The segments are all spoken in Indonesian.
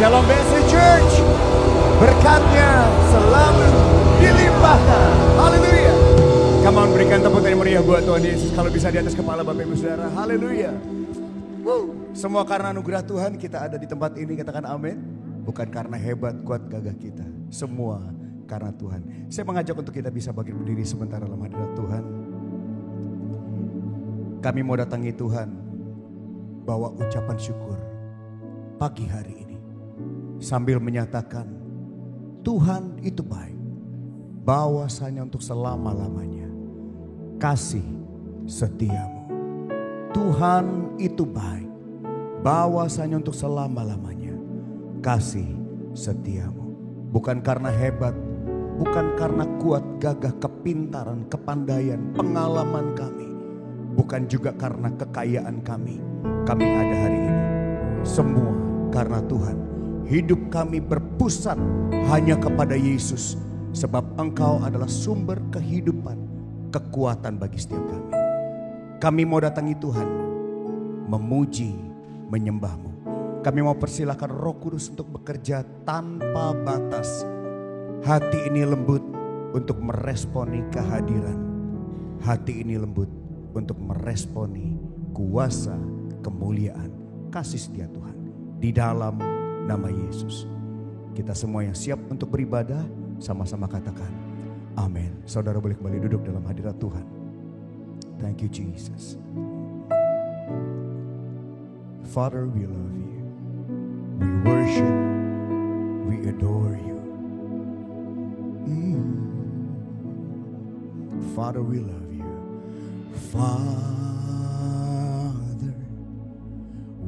Shalom BSC Church. Berkatnya selalu dilimpahkan. Haleluya. Come on, berikan tepuk tangan meriah buat Tuhan Yesus. Kalau bisa di atas kepala Bapak Ibu Saudara. Haleluya. Semua karena anugerah Tuhan kita ada di tempat ini, katakan amin. Bukan karena hebat, kuat, gagah kita. Semua karena Tuhan. Saya mengajak untuk kita bisa bangkit berdiri sebentar dalam hadirat Tuhan. Kami mau datangi Tuhan, bawa ucapan syukur pagi hari ini. Sambil menyatakan Tuhan itu baik, bahwasanya untuk selama-lamanya kasih setiamu. Tuhan itu baik, bahwasanya untuk selama-lamanya kasih setiamu. Bukan karena hebat, bukan karena kuat, gagah, kepintaran, kepandaian, pengalaman kami. Bukan juga karena kekayaan kami ada hari ini. Semua karena Tuhan. Hidup kami berpusat hanya kepada Yesus. Sebab Engkau adalah sumber kehidupan, kekuatan bagi setiap kami. Kami mau datangi Tuhan, memuji, menyembah-Mu. Kami mau persilakan Roh Kudus untuk bekerja tanpa batas. Hati ini lembut untuk meresponi kehadiran. Hati ini lembut untuk meresponi kuasa, kemuliaan, kasih setia Tuhan. Di dalam nama Yesus. Kita semua yang siap untuk beribadah, sama-sama katakan amin. Saudara boleh kembali duduk dalam hadirat Tuhan. Thank you Jesus. Father, we love you. We worship, we adore you. Father, we love you. Father,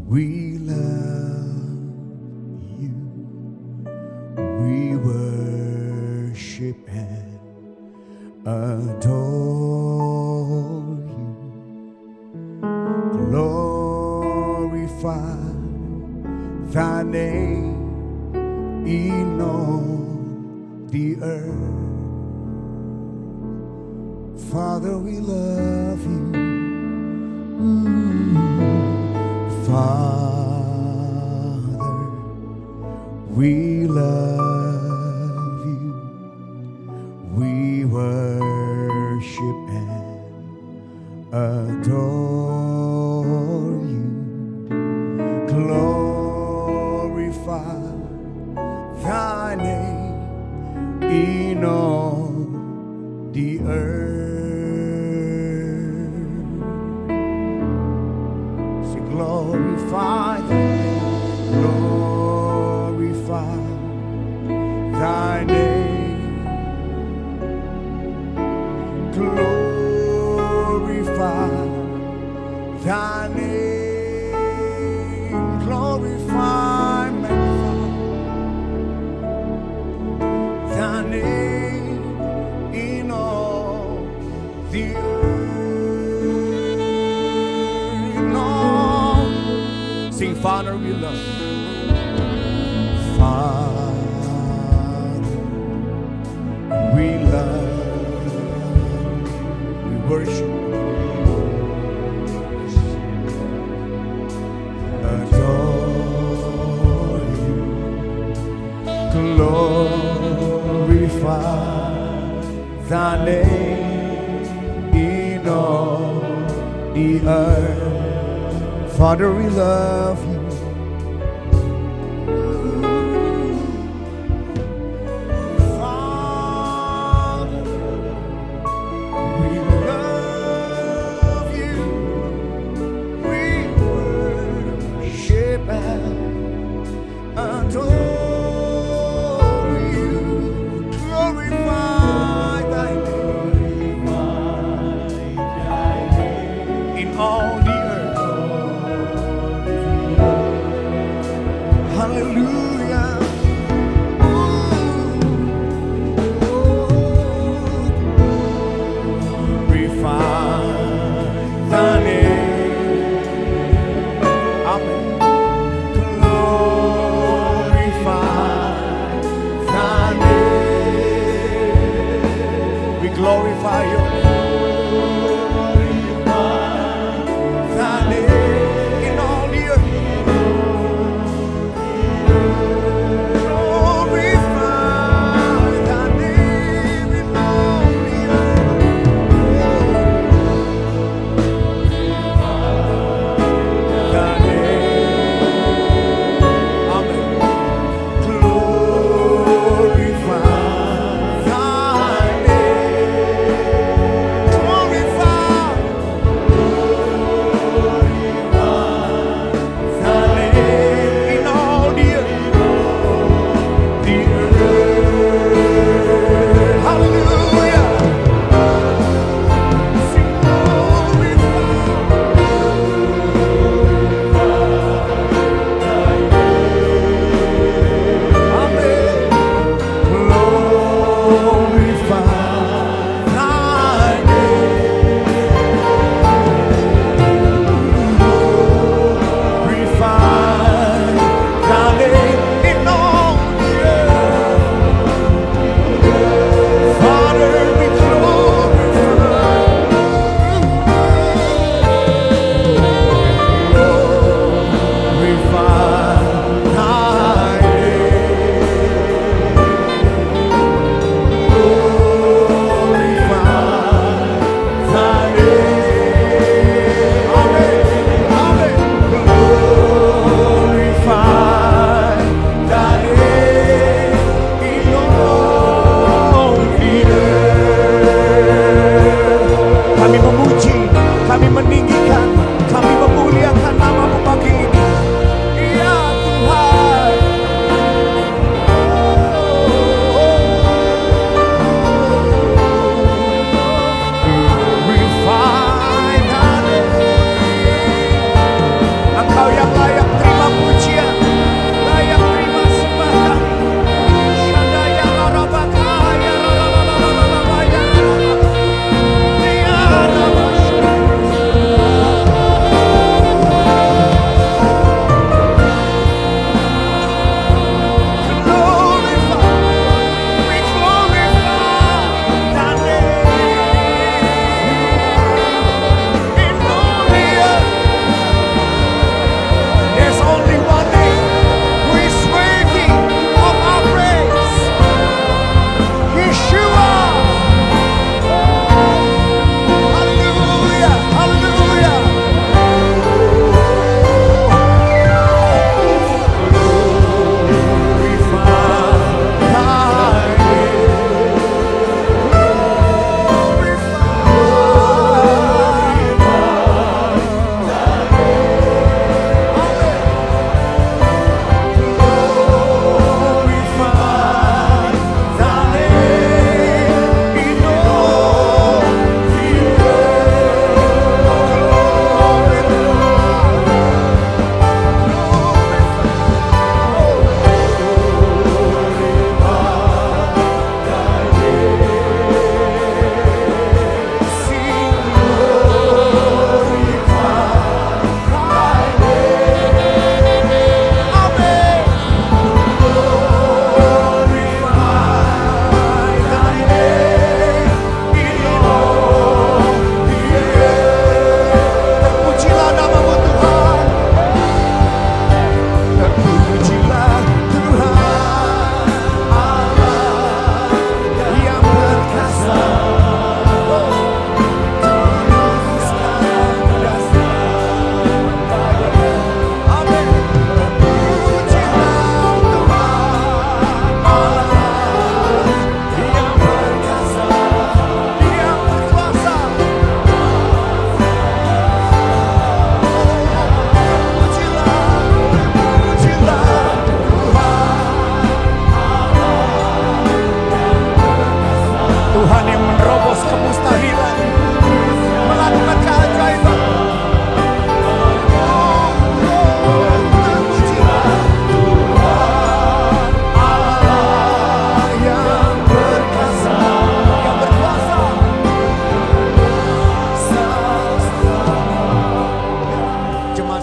we love you. We worship and adore you. Glorify thy name in all the earth. Father, we love you. Father, we love you. We worship and adore you. Glorify thy name in all the earth. Glorify thy name. Glorify thy name. Glorify, magnify thy name in all the earth. Sing, Father, we love you. Father, we love, we worship, adore you, glorify thy name in all the earth. Father, we love you. Glorify your name. Thy name in all the earth.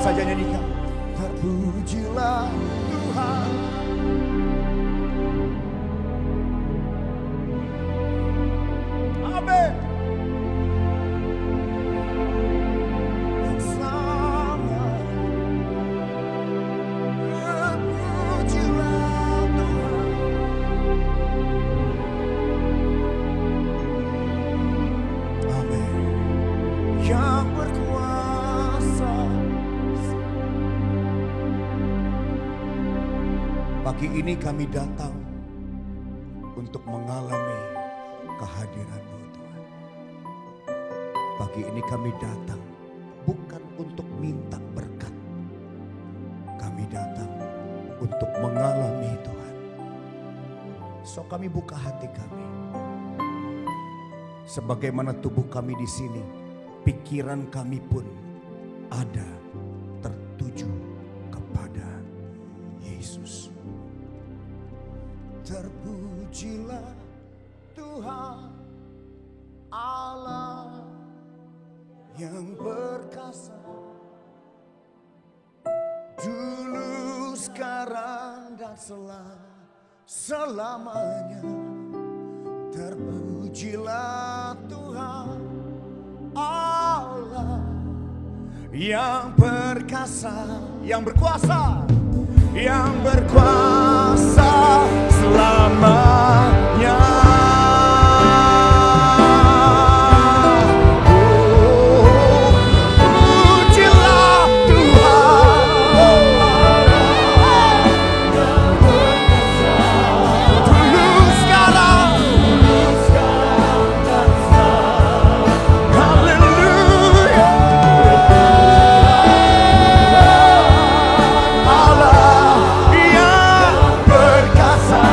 saja nyanyikan. Terpujilah Tuhan. Amin. Yang berkuasa. Pagi ini kami datang untuk mengalami kehadiran-Mu Tuhan. Pagi ini kami datang bukan untuk minta berkat. Kami datang untuk mengalami Tuhan. So kami buka hati kami. Sebagaimana tubuh kami di sini, pikiran kami pun ada tertuju kepada Yesus. Terpujilah Tuhan Allah yang perkasa, dulu, sekarang, dan selamanya. Terpujilah Tuhan Allah yang perkasa, yang berkuasa, yang berkuasa selamanya. Perkasa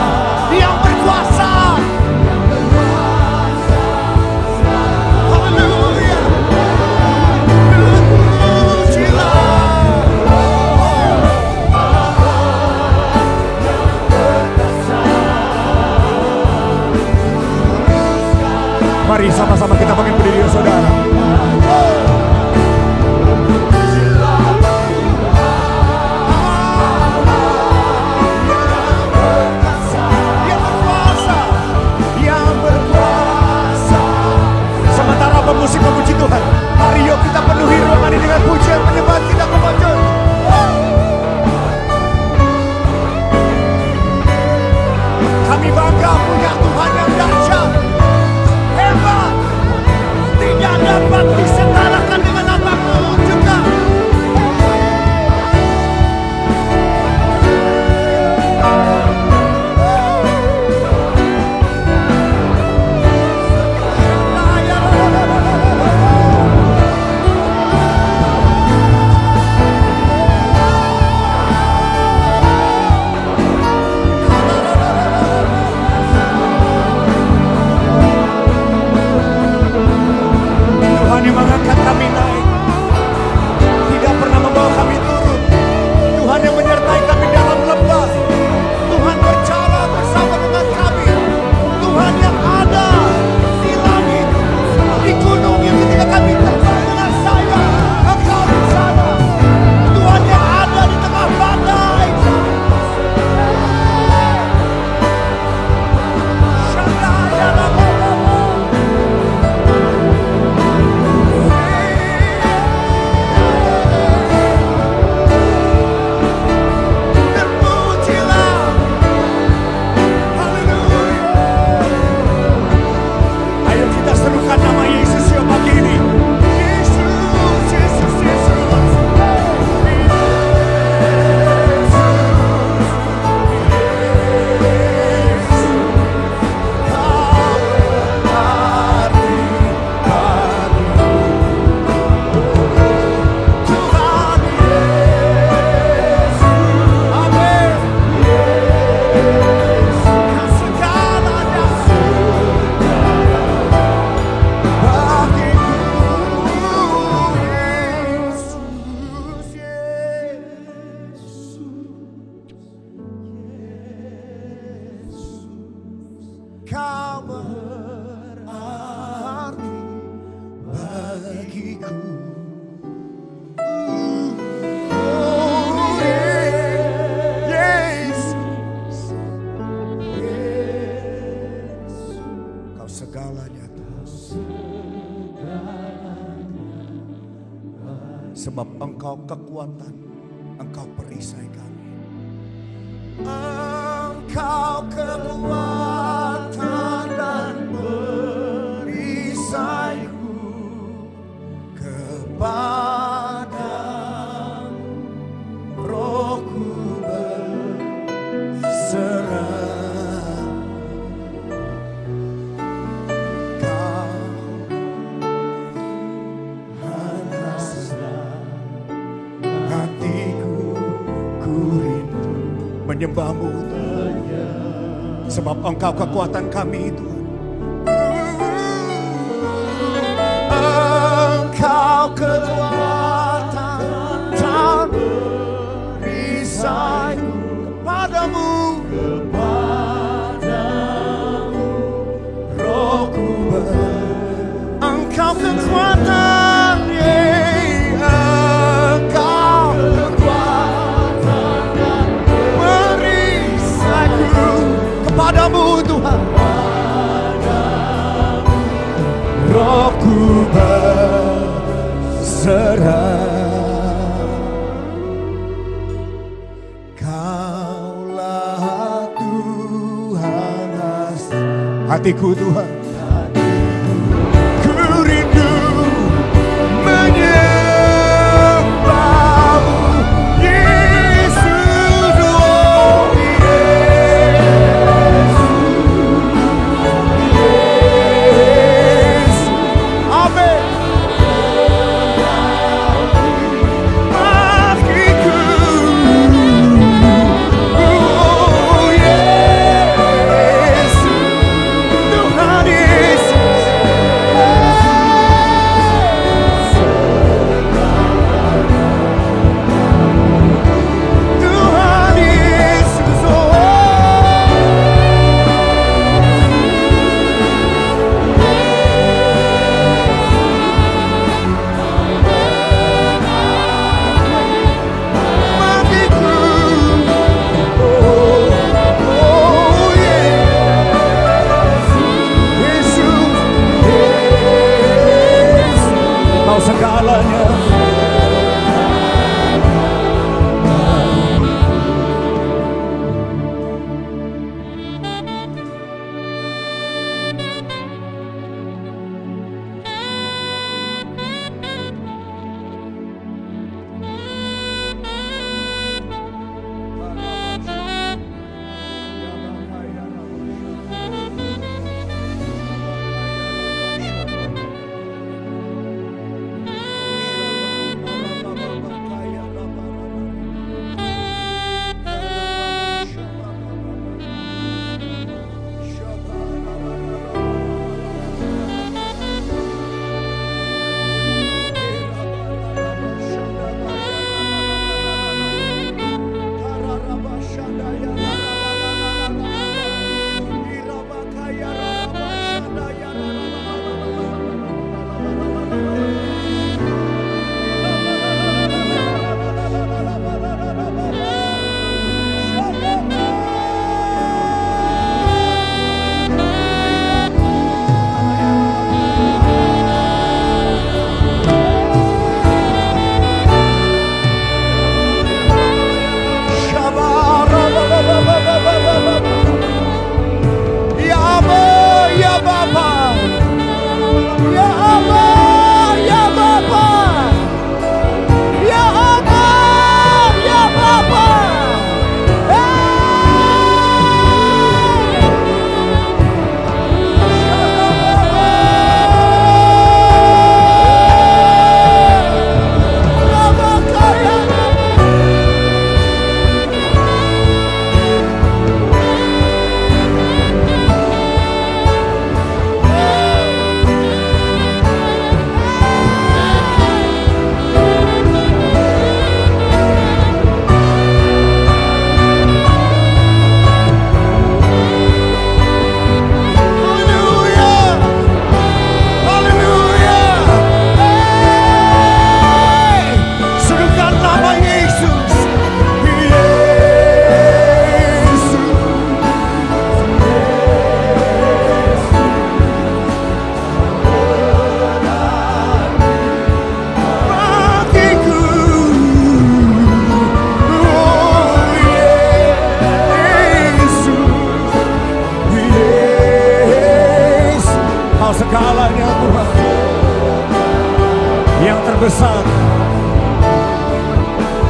kekuatan, Engkau perisai kami. Engkau kekuatan dan perisaiku, kepadamu rohku berserah. Kau hanyalah hatiku, ku rindu menyembahmu Tuhan, sebab Engkau kekuatan kami Tuhan. Engkau kekuatan dan perisaiku, kepadamu rohku Engkau kekuatan, Engkau kekuatan dan perisaiku, kepadamu Tuhan rohku berserah. Kaulah Tuhan hatiku Tuhan, ku rindu menyembahmu Yesus, oh Yesus, amin. Hatiku, oh Yesus, Tuhan Yesus.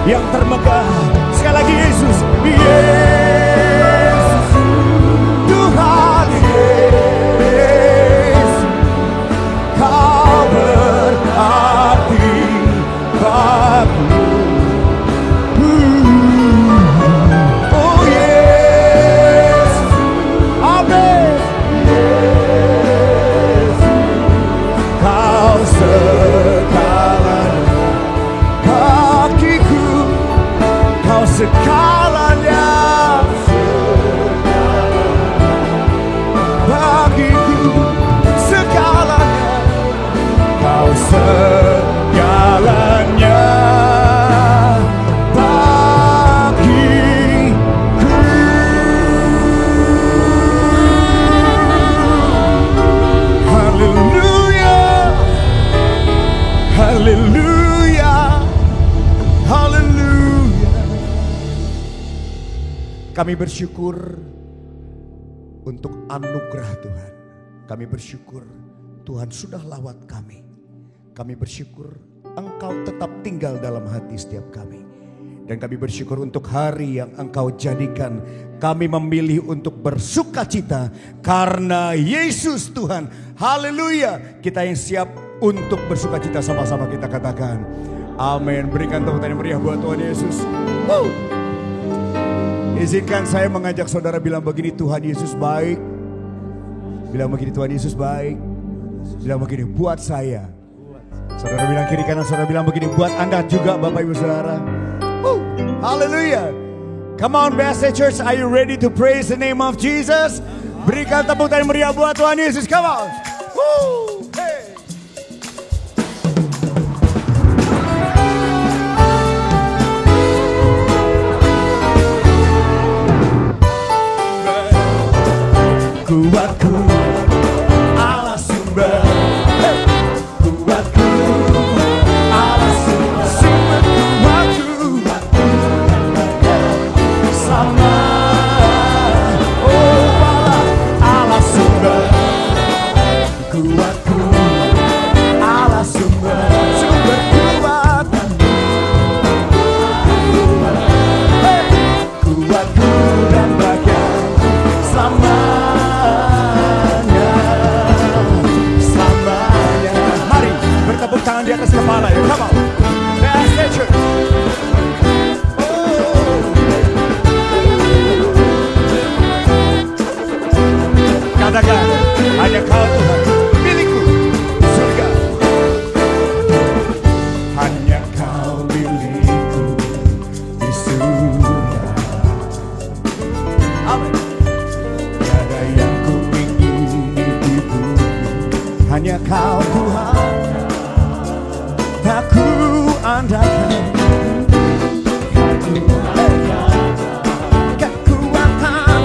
yang termegah. Sekali lagi Yesus, Yesus, Tuhan Yesus, Kau berarti bagiku. Oh Yesus, amin. Yesus, Kau segalanya bagiku, Kau segalanya bagiku, segalanya, Kau segalanya bagiku. Haleluya, haleluya, haleluya. Kami bersyukur untuk anugerah Tuhan. Kami bersyukur Tuhan sudah lawat kami. Kami bersyukur Engkau tetap tinggal dalam hati setiap kami. Dan kami bersyukur untuk hari yang Engkau jadikan kami memilih untuk bersuka cita karena Yesus Tuhan. Haleluya. Kita yang siap untuk bersuka cita, sama-sama kita katakan amin. Berikan tepuk tangan yang meriah buat Tuhan Yesus. Izinkan saya mengajak saudara bilang begini, Tuhan Yesus baik. Bilang begini, Tuhan Yesus baik. Bilang begini, buat saya. Saudara bilang kiri kanan, saudara bilang begini, buat Anda juga Bapak Ibu Saudara. Hallelujah. Come on BSA Church, are you ready to praise the name of Jesus? Berikan tepuk tangan meriah buat Tuhan Yesus, come on. Hey. Kuatku Allah sumber, kuatku Allah sumber, kuatku sama Allah sumber, kuatku Allah sumber, sumber kuat, kuatku dan bagian sama. Tepuk tangan di atas kepala ya, come on. BSA Church. Katakan, hanya Kau Tuhan milikku di surga. Hanya Kau milikku di surga. Amin. Tiada yang ku ingini di bumi, hanya Kau Tuhan. Aku andalkan kekuatan,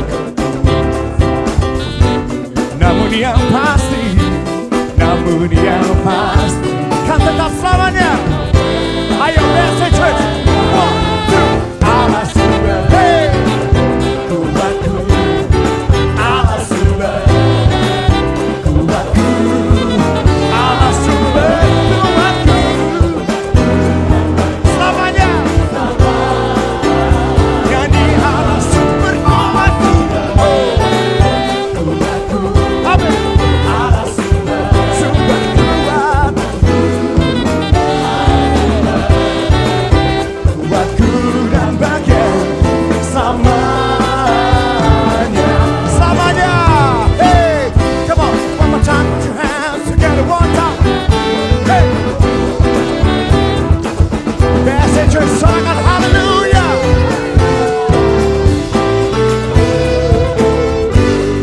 namun yang pasti kan tetap selamanya. Ayo BSA Church, 1, 2, Allah sumber, hey, kuatku, Allah sumber, kuatku, Allah sumber, kuatku. Sorakan haleluya.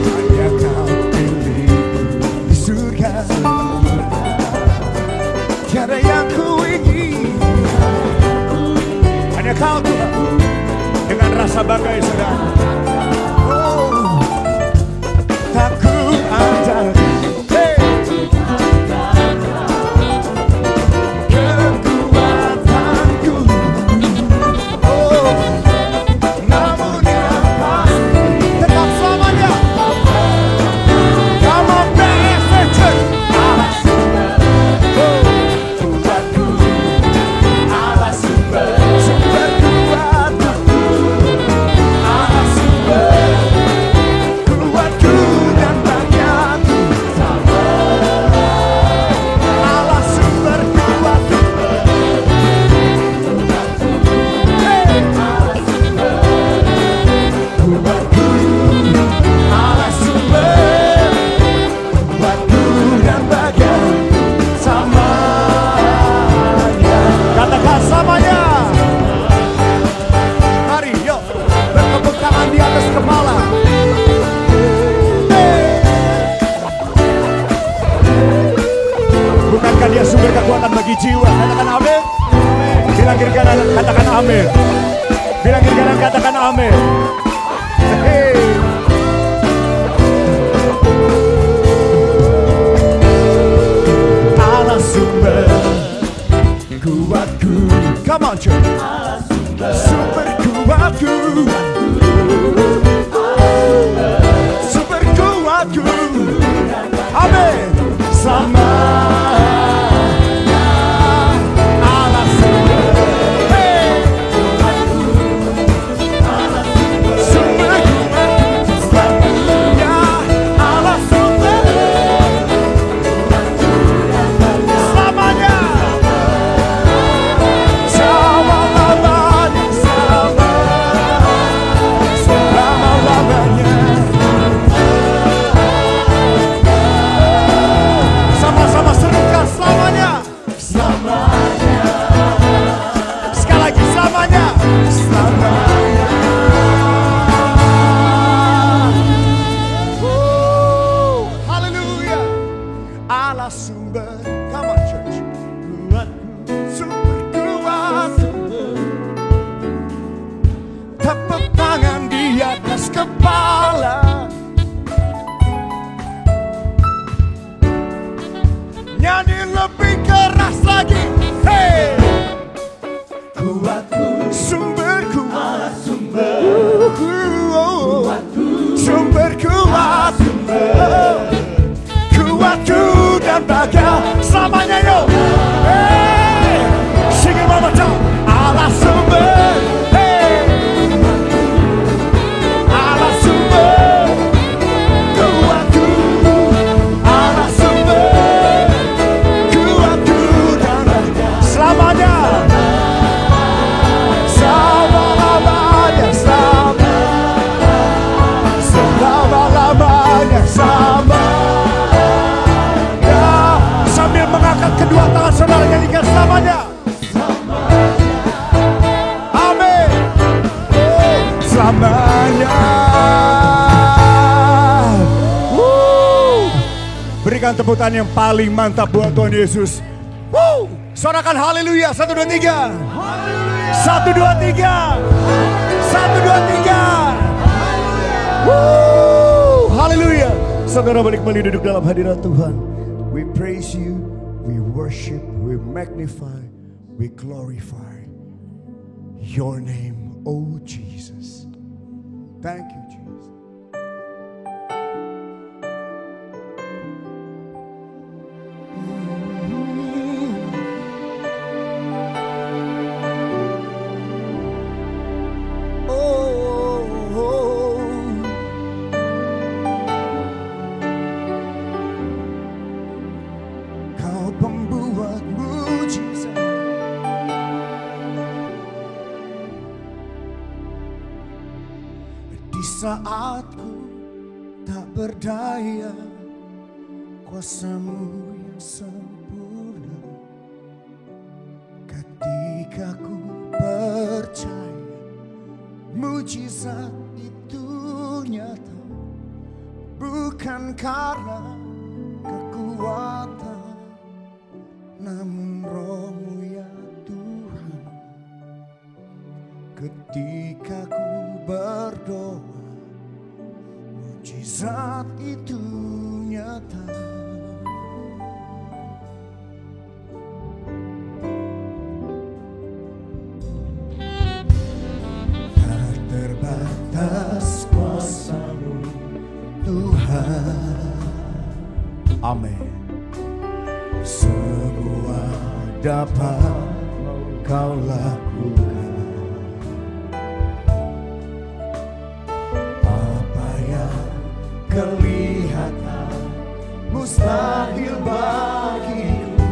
Hanya Kau milikku di surga, tiada yang ku ingin, hanya Kau Tuhan. Dengan rasa bangga ya saudara. Tak ku andalkan. Sumber Amin. Hey. Allah sumber kuatku. Come on, church. Allah sumber kuatku. Sumber kuatku. Amin. Selamanya Allah sumber. Hey. Sumber kuatku. Selamanya Allah sumber. Selamanya. Selama-lamanya. Selama-lamanya. Sama-sama serukan selamanya. Selamanya. Sekali lagi selamanya. Selamanya. Oh, haleluya. Allah sumber. Come on, church. Kuatku, sumber kuat. Tepuk tangan di atas kepala. Nyanyi lebih keras lagi. Hey. Kuatku, sumber kuat. Sumber kuat. Kuatku dan bahagia selamanya yo. Hey. Sing it one more time. Allah sumber. Hey. Allah sumber. Kuatku. Allah sumber. Kuatku dan bahagia selamanya. Selama-lamanya. Selama-lamanya. Sambil mengangkat kedua tangan saudara nyanyikan selamanya. Amin. Selamanya. Berikan tepuk tangan yang paling mantap buat Tuhan Yesus. Sorakan haleluya. 1, 2, 3. 1, 2, 3. 1, 2, 3. Haleluya. Saudara balik kembali duduk dalam hadirat Tuhan. We praise you, we worship, we magnify, we glorify your name, oh Jesus. Thank you, Jesus. Kau pembuat mujizat. Di saat ku tak berdaya, kuasa-Mu yang sempurna. Ketika ku percaya, mujizat itu nyata. Bukan karena kekuatan, namun Roh-Mu ya Tuhan. Ketika ku berdoa, mujizat itu nyata. Tak terbatas kuasa-Mu Tuhan. Amin. Semua dapat Kau lakukan. Apa yang kelihatan mustahil bagiku,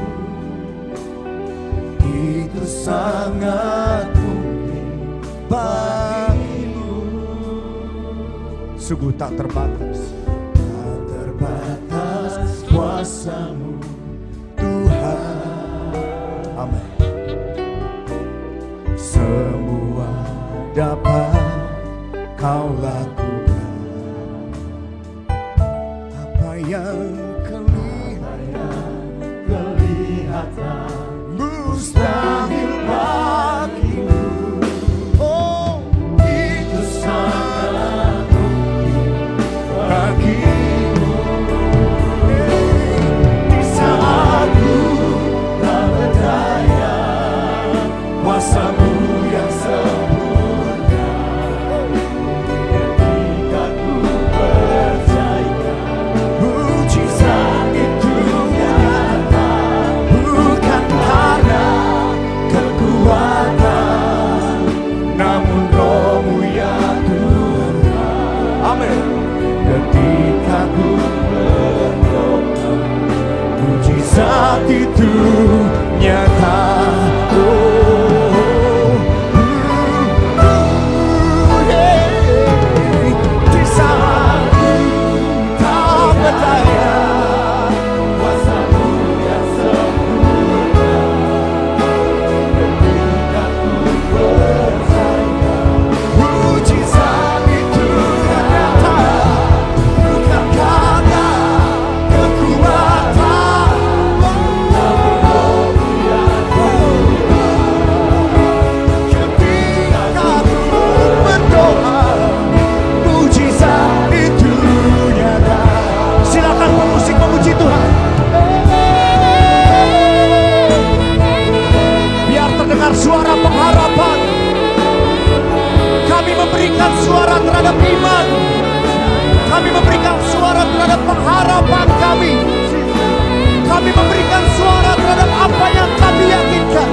itu sangat mungkin bagimu. Sungguh tak terbatas. Tak terbatas kuasa-Mu Tuhan. Amin. Semua dapat Kau lakukan. Apa yang kelihatan mustahil bagimu, oh itu Mujizat itu nyata. Di saat tak berdaya, kuasa-Mu yang sempurna. Ketika ku percaya, mujizat itu nyata. Bukan karena kekuatan, ketika ku berdoa, mujizat itu nyata. Silakan pemusik memuji Tuhan. Biar terdengar suara pengharapan. Kami memberikan suara terhadap iman. Kami memberikan suara terhadap pengharapan kami. Kami memberikan suara terhadap apa yang kami yakinkan.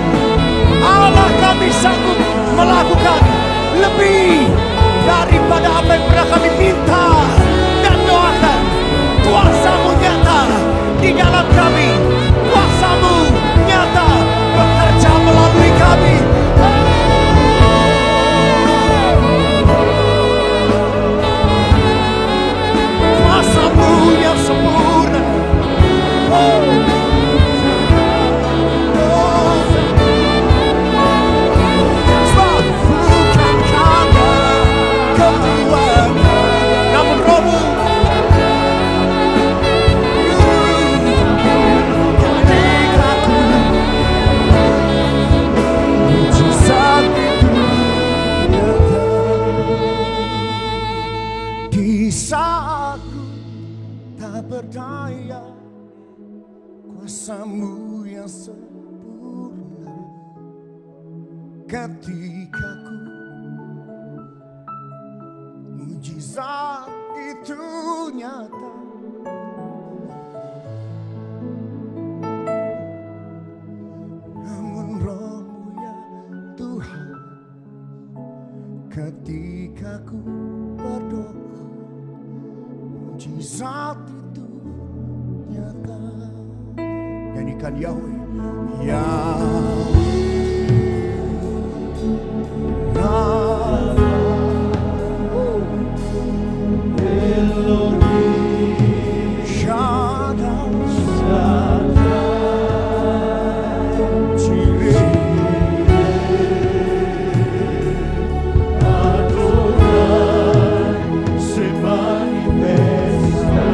Allah kami sanggup melakukan lebih daripada apa yang pernah kami minta dan doakan. Kuasa-Mu nyata di dalam kami. Kuasa-Mu nyata bekerja melalui kami. Kuasa-Mu yang sempurna. Sebab bukan karena kekuatan, namun Roh-Mu. Ketika ku mujizat itu nyata. Di saat ku tak berdaya, kuasa-Mu yang sempurna. Ketika ku mujizat itu nyata. Namun Roh-Mu ya Tuhan, ketika ku berdoa, mujizat itu nyata. Nyanyikan Yahweh, Yahweh, Rafa, Elohim, Shaddai, Jireh, Adonai, se manifesta.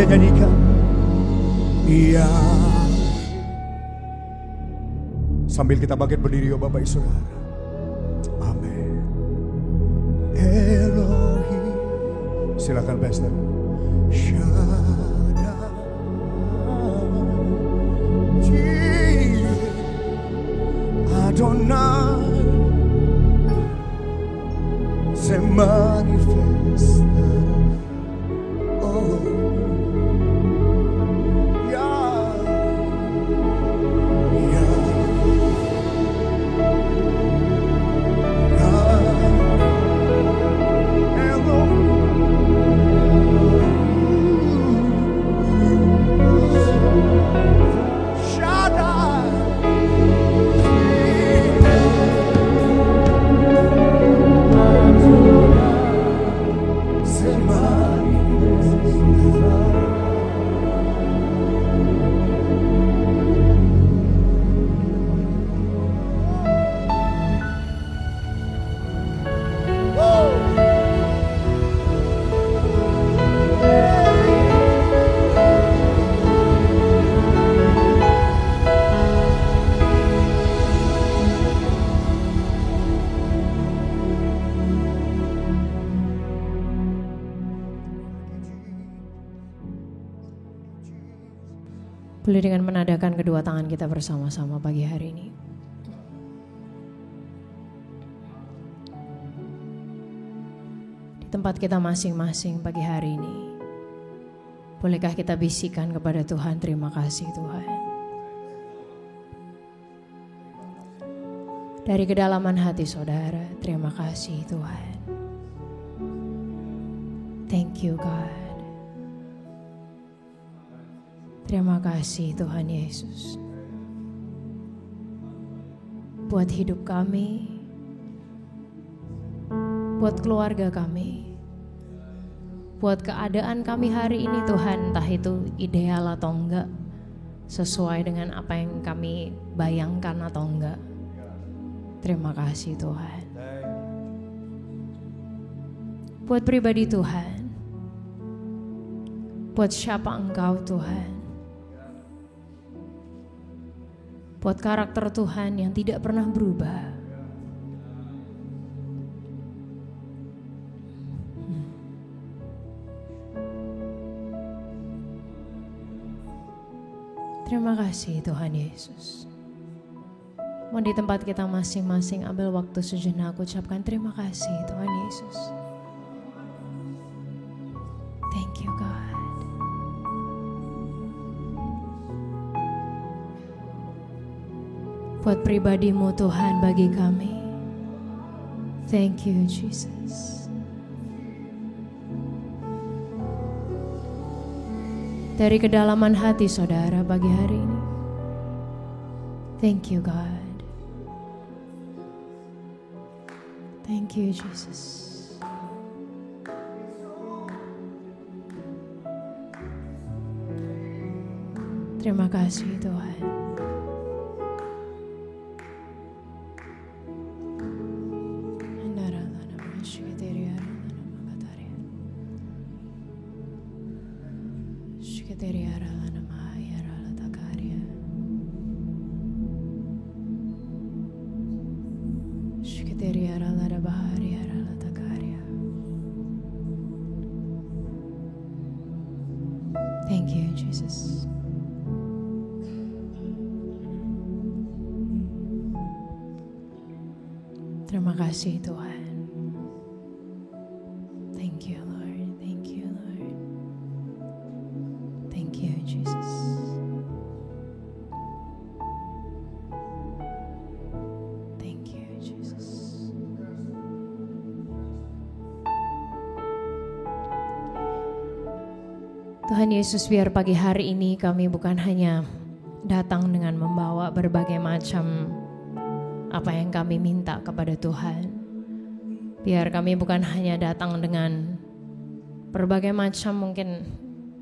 saja nyanyikan. Iya. Sambil kita bangkit berdiri, ya Bapak Ibu Saudara. Amin. Elohim. Silakan Pastor. Shaddai. Adonai. Se manifesta. Oh. Boleh dengan menadakan kedua tangan kita bersama-sama pagi hari ini. Di tempat kita masing-masing pagi hari ini. Bolehkah kita bisikan kepada Tuhan, terima kasih Tuhan. Dari kedalaman hati saudara, terima kasih Tuhan. Thank you God. Terima kasih Tuhan Yesus. Buat hidup kami, buat keluarga kami, buat keadaan kami hari ini Tuhan, entah itu ideal atau enggak, sesuai dengan apa yang kami bayangkan atau enggak. Terima kasih Tuhan. Buat pribadi Tuhan, buat siapa Engkau Tuhan, buat karakter Tuhan yang tidak pernah berubah. Terima kasih Tuhan Yesus. Mau di tempat kita masing-masing ambil waktu sejenak ucapkan terima kasih Tuhan Yesus. Thank you God. Buat pribadimu Tuhan bagi kami. Thank you Jesus. Dari kedalaman hati saudara bagi hari ini. Thank you God. Thank you Jesus. Terima kasih Tuhan. Thank you, Jesus. Terima kasih Tuhan. Thank you Lord. Thank you Lord. Thank you Jesus. Thank you Jesus. Tuhan Yesus, biar pagi hari ini kami bukan hanya datang dengan membawa berbagai macam apa yang kami minta kepada Tuhan. Biar kami bukan hanya datang dengan berbagai macam mungkin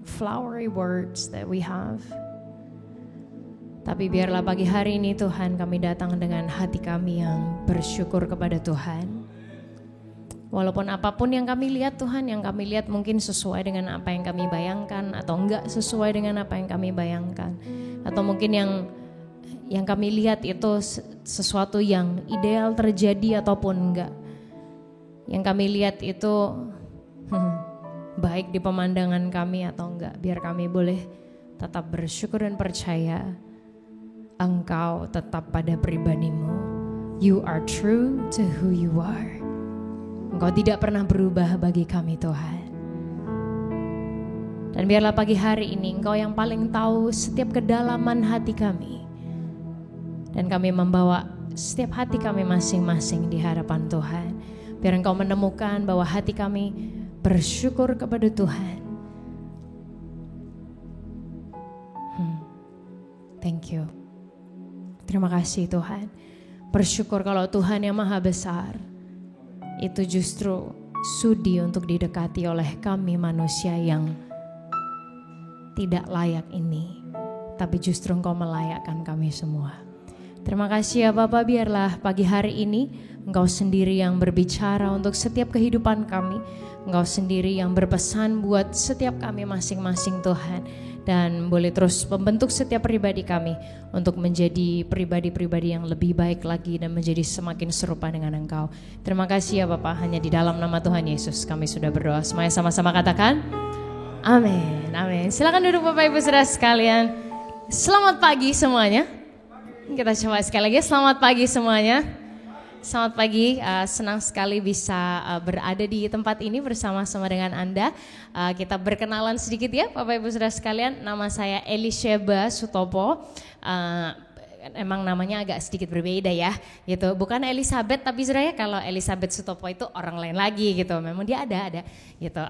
flowery words that we have. Tapi biarlah pagi hari ini Tuhan kami datang dengan hati kami yang bersyukur kepada Tuhan. Walaupun apapun yang kami lihat Tuhan, yang kami lihat mungkin sesuai dengan apa yang kami bayangkan atau enggak sesuai dengan apa yang kami bayangkan. Atau mungkin yang kami lihat itu sesuatu yang ideal terjadi ataupun enggak. Yang kami lihat itu baik di pemandangan kami atau enggak. Biar kami boleh tetap bersyukur dan percaya Engkau tetap pada pribadimu. You are true to who you are. Engkau tidak pernah berubah bagi kami Tuhan. Dan biarlah pagi hari ini Engkau yang paling tahu setiap kedalaman hati kami. Dan kami membawa setiap hati kami masing-masing di hadapan Tuhan. Biar Engkau menemukan bahwa hati kami bersyukur kepada Tuhan. Thank you. Terima kasih Tuhan. Bersyukur kalau Tuhan yang maha besar itu justru sudi untuk didekati oleh kami manusia yang tidak layak ini. Tapi justru Engkau melayakkan kami semua. Terima kasih ya Bapak, biarlah pagi hari ini Engkau sendiri yang berbicara untuk setiap kehidupan kami. Engkau sendiri yang berpesan buat setiap kami masing-masing Tuhan. Dan boleh terus membentuk setiap pribadi kami untuk menjadi pribadi-pribadi yang lebih baik lagi dan menjadi semakin serupa dengan Engkau. Terima kasih ya Bapak, hanya di dalam nama Tuhan Yesus kami sudah berdoa. Semuanya sama-sama katakan amin, amin. Silakan duduk Bapak Ibu Saudara sekalian. Selamat pagi semuanya. Kita coba sekali lagi, selamat pagi semuanya. Selamat pagi, senang sekali bisa berada di tempat ini bersama-sama dengan Anda. Kita berkenalan sedikit ya Bapak Ibu Saudara sekalian. Nama saya Elisheba Sutopo. Emang namanya agak sedikit berbeda ya gitu. Bukan Elizabeth tapi sebenarnya kalau Elizabeth Sutopo itu orang lain lagi gitu. Memang dia ada gitu.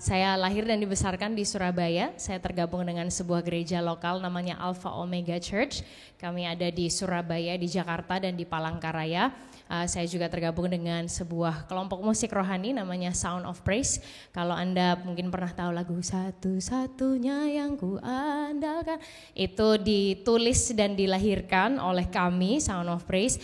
Saya lahir dan dibesarkan di Surabaya. Saya tergabung dengan sebuah gereja lokal namanya Alpha Omega Church. Kami ada di Surabaya, di Jakarta dan di Palangkaraya. Saya juga tergabung dengan sebuah kelompok musik rohani namanya Sound of Praise. Kalau Anda mungkin pernah tahu lagu Satu-satunya yang ku andalkan, itu ditulis dan dilahirkan oleh kami Sound of Praise.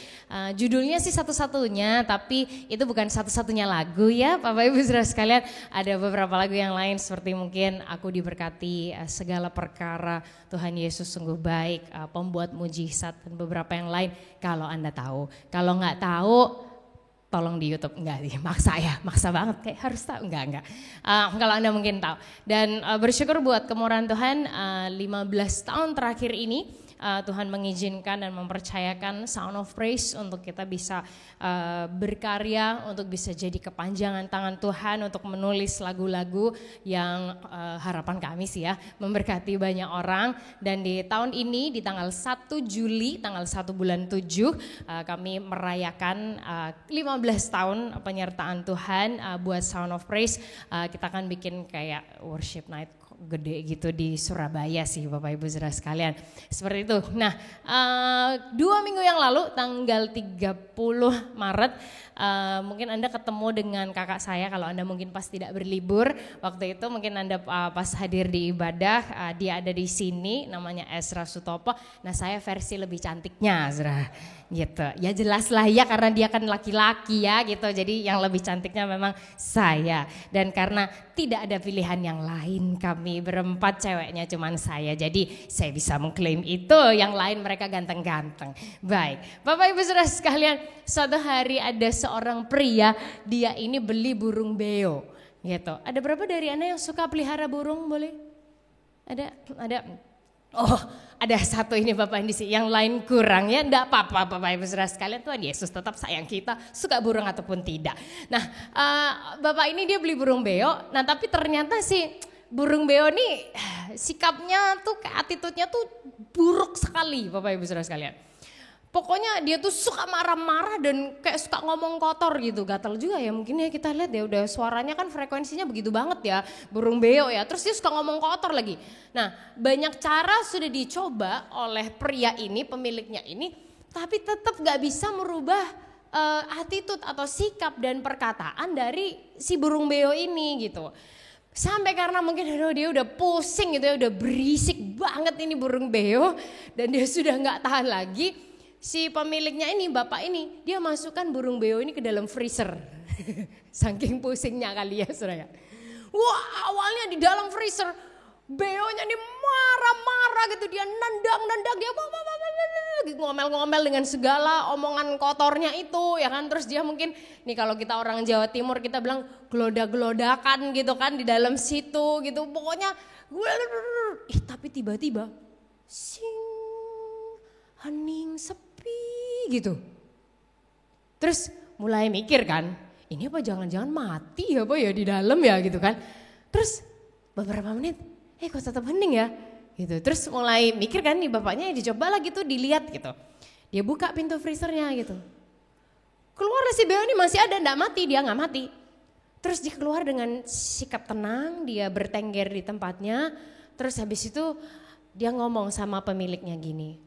Judulnya sih satu-satunya, tapi itu bukan satu-satunya lagu ya Bapak Ibu Saudara sekalian. Ada beberapa lagu yang lain seperti mungkin Aku Diberkati, Segala Perkara, Tuhan Yesus Sungguh Baik, Pembuat Mujizat, dan beberapa yang lain kalau Anda tahu. Kalau nggak tahu, tolong di YouTube. Enggak, maksa banget kayak harus tahu. Enggak. Kalau Anda mungkin tahu. Dan bersyukur buat kemurahan Tuhan 15 tahun terakhir ini Tuhan mengizinkan dan mempercayakan Sound of Praise untuk kita bisa berkarya, untuk bisa jadi kepanjangan tangan Tuhan untuk menulis lagu-lagu yang harapan kami sih ya memberkati banyak orang. Dan di tahun ini di tanggal 1 Juli, tanggal 1 bulan 7 kami merayakan 15 tahun penyertaan Tuhan buat Sound of Praise. Kita akan bikin kayak worship night gede gitu di Surabaya sih Bapak Ibu Saudara sekalian. Seperti itu. Nah 2 minggu yang lalu tanggal 30 Maret mungkin Anda ketemu dengan kakak saya kalau Anda mungkin pas tidak berlibur. Waktu itu mungkin Anda pas hadir di ibadah, dia ada di sini namanya Ezra Sutopo. Nah saya versi lebih cantiknya Ezra gitu. Ya jelas lah ya karena dia kan laki-laki ya gitu. Jadi yang lebih cantiknya memang saya. Dan karena tidak ada pilihan yang lain, kami berempat ceweknya cuman saya. Jadi saya bisa mengklaim itu, yang lain mereka ganteng-ganteng. Baik, Bapak Ibu Saudara sekalian, suatu hari ada seorang pria, dia ini beli burung beo gitu. Ada berapa dari Anda yang suka pelihara burung boleh? Ada. Oh, ada satu ini Bapak di sini, yang lain kurang ya, enggak apa-apa Bapak Ibu Saudara sekalian, Tuhan Yesus tetap sayang kita, suka burung ataupun tidak. Nah, Bapak ini dia beli burung beo, nah tapi ternyata sih burung beo nih sikapnya tuh, attitude-nya tuh buruk sekali Bapak Ibu Saudara sekalian. Pokoknya dia tuh suka marah-marah dan kayak suka ngomong kotor gitu. Gatal juga ya mungkin ya, kita lihat ya udah suaranya kan frekuensinya begitu banget ya burung beo ya. Terus dia suka ngomong kotor lagi. Nah banyak cara sudah dicoba oleh pria ini, pemiliknya ini. Tapi tetap gak bisa merubah attitude atau sikap dan perkataan dari si burung beo ini gitu. Sampai karena mungkin dia udah pusing gitu ya, udah berisik banget ini burung beo. Dan dia sudah gak tahan lagi. Si pemiliknya ini, bapak ini, dia masukkan burung beo ini ke dalam freezer. Saking pusingnya kali ya saudara. Wah awalnya di dalam freezer, Beonya nih marah-marah gitu, dia nendang, dia ngomel-ngomel dengan segala omongan kotornya itu ya kan. Terus dia mungkin, nih kalau kita orang Jawa Timur kita bilang gelodak-gelodakan gitu kan di dalam situ gitu. Pokoknya tapi tiba-tiba hening sepi gitu. Terus mulai mikir kan, ini apa jangan-jangan mati apa ya di dalam ya gitu kan. Terus beberapa menit, kok tetap hening ya gitu. Terus mulai mikir kan nih bapaknya, dicoba lah gitu, dilihat gitu. Dia buka pintu freezernya gitu. Keluar si Beo ini masih ada, enggak mati, dia nggak mati. Terus dia keluar dengan sikap tenang, dia bertengger di tempatnya. Terus habis itu dia ngomong sama pemiliknya gini,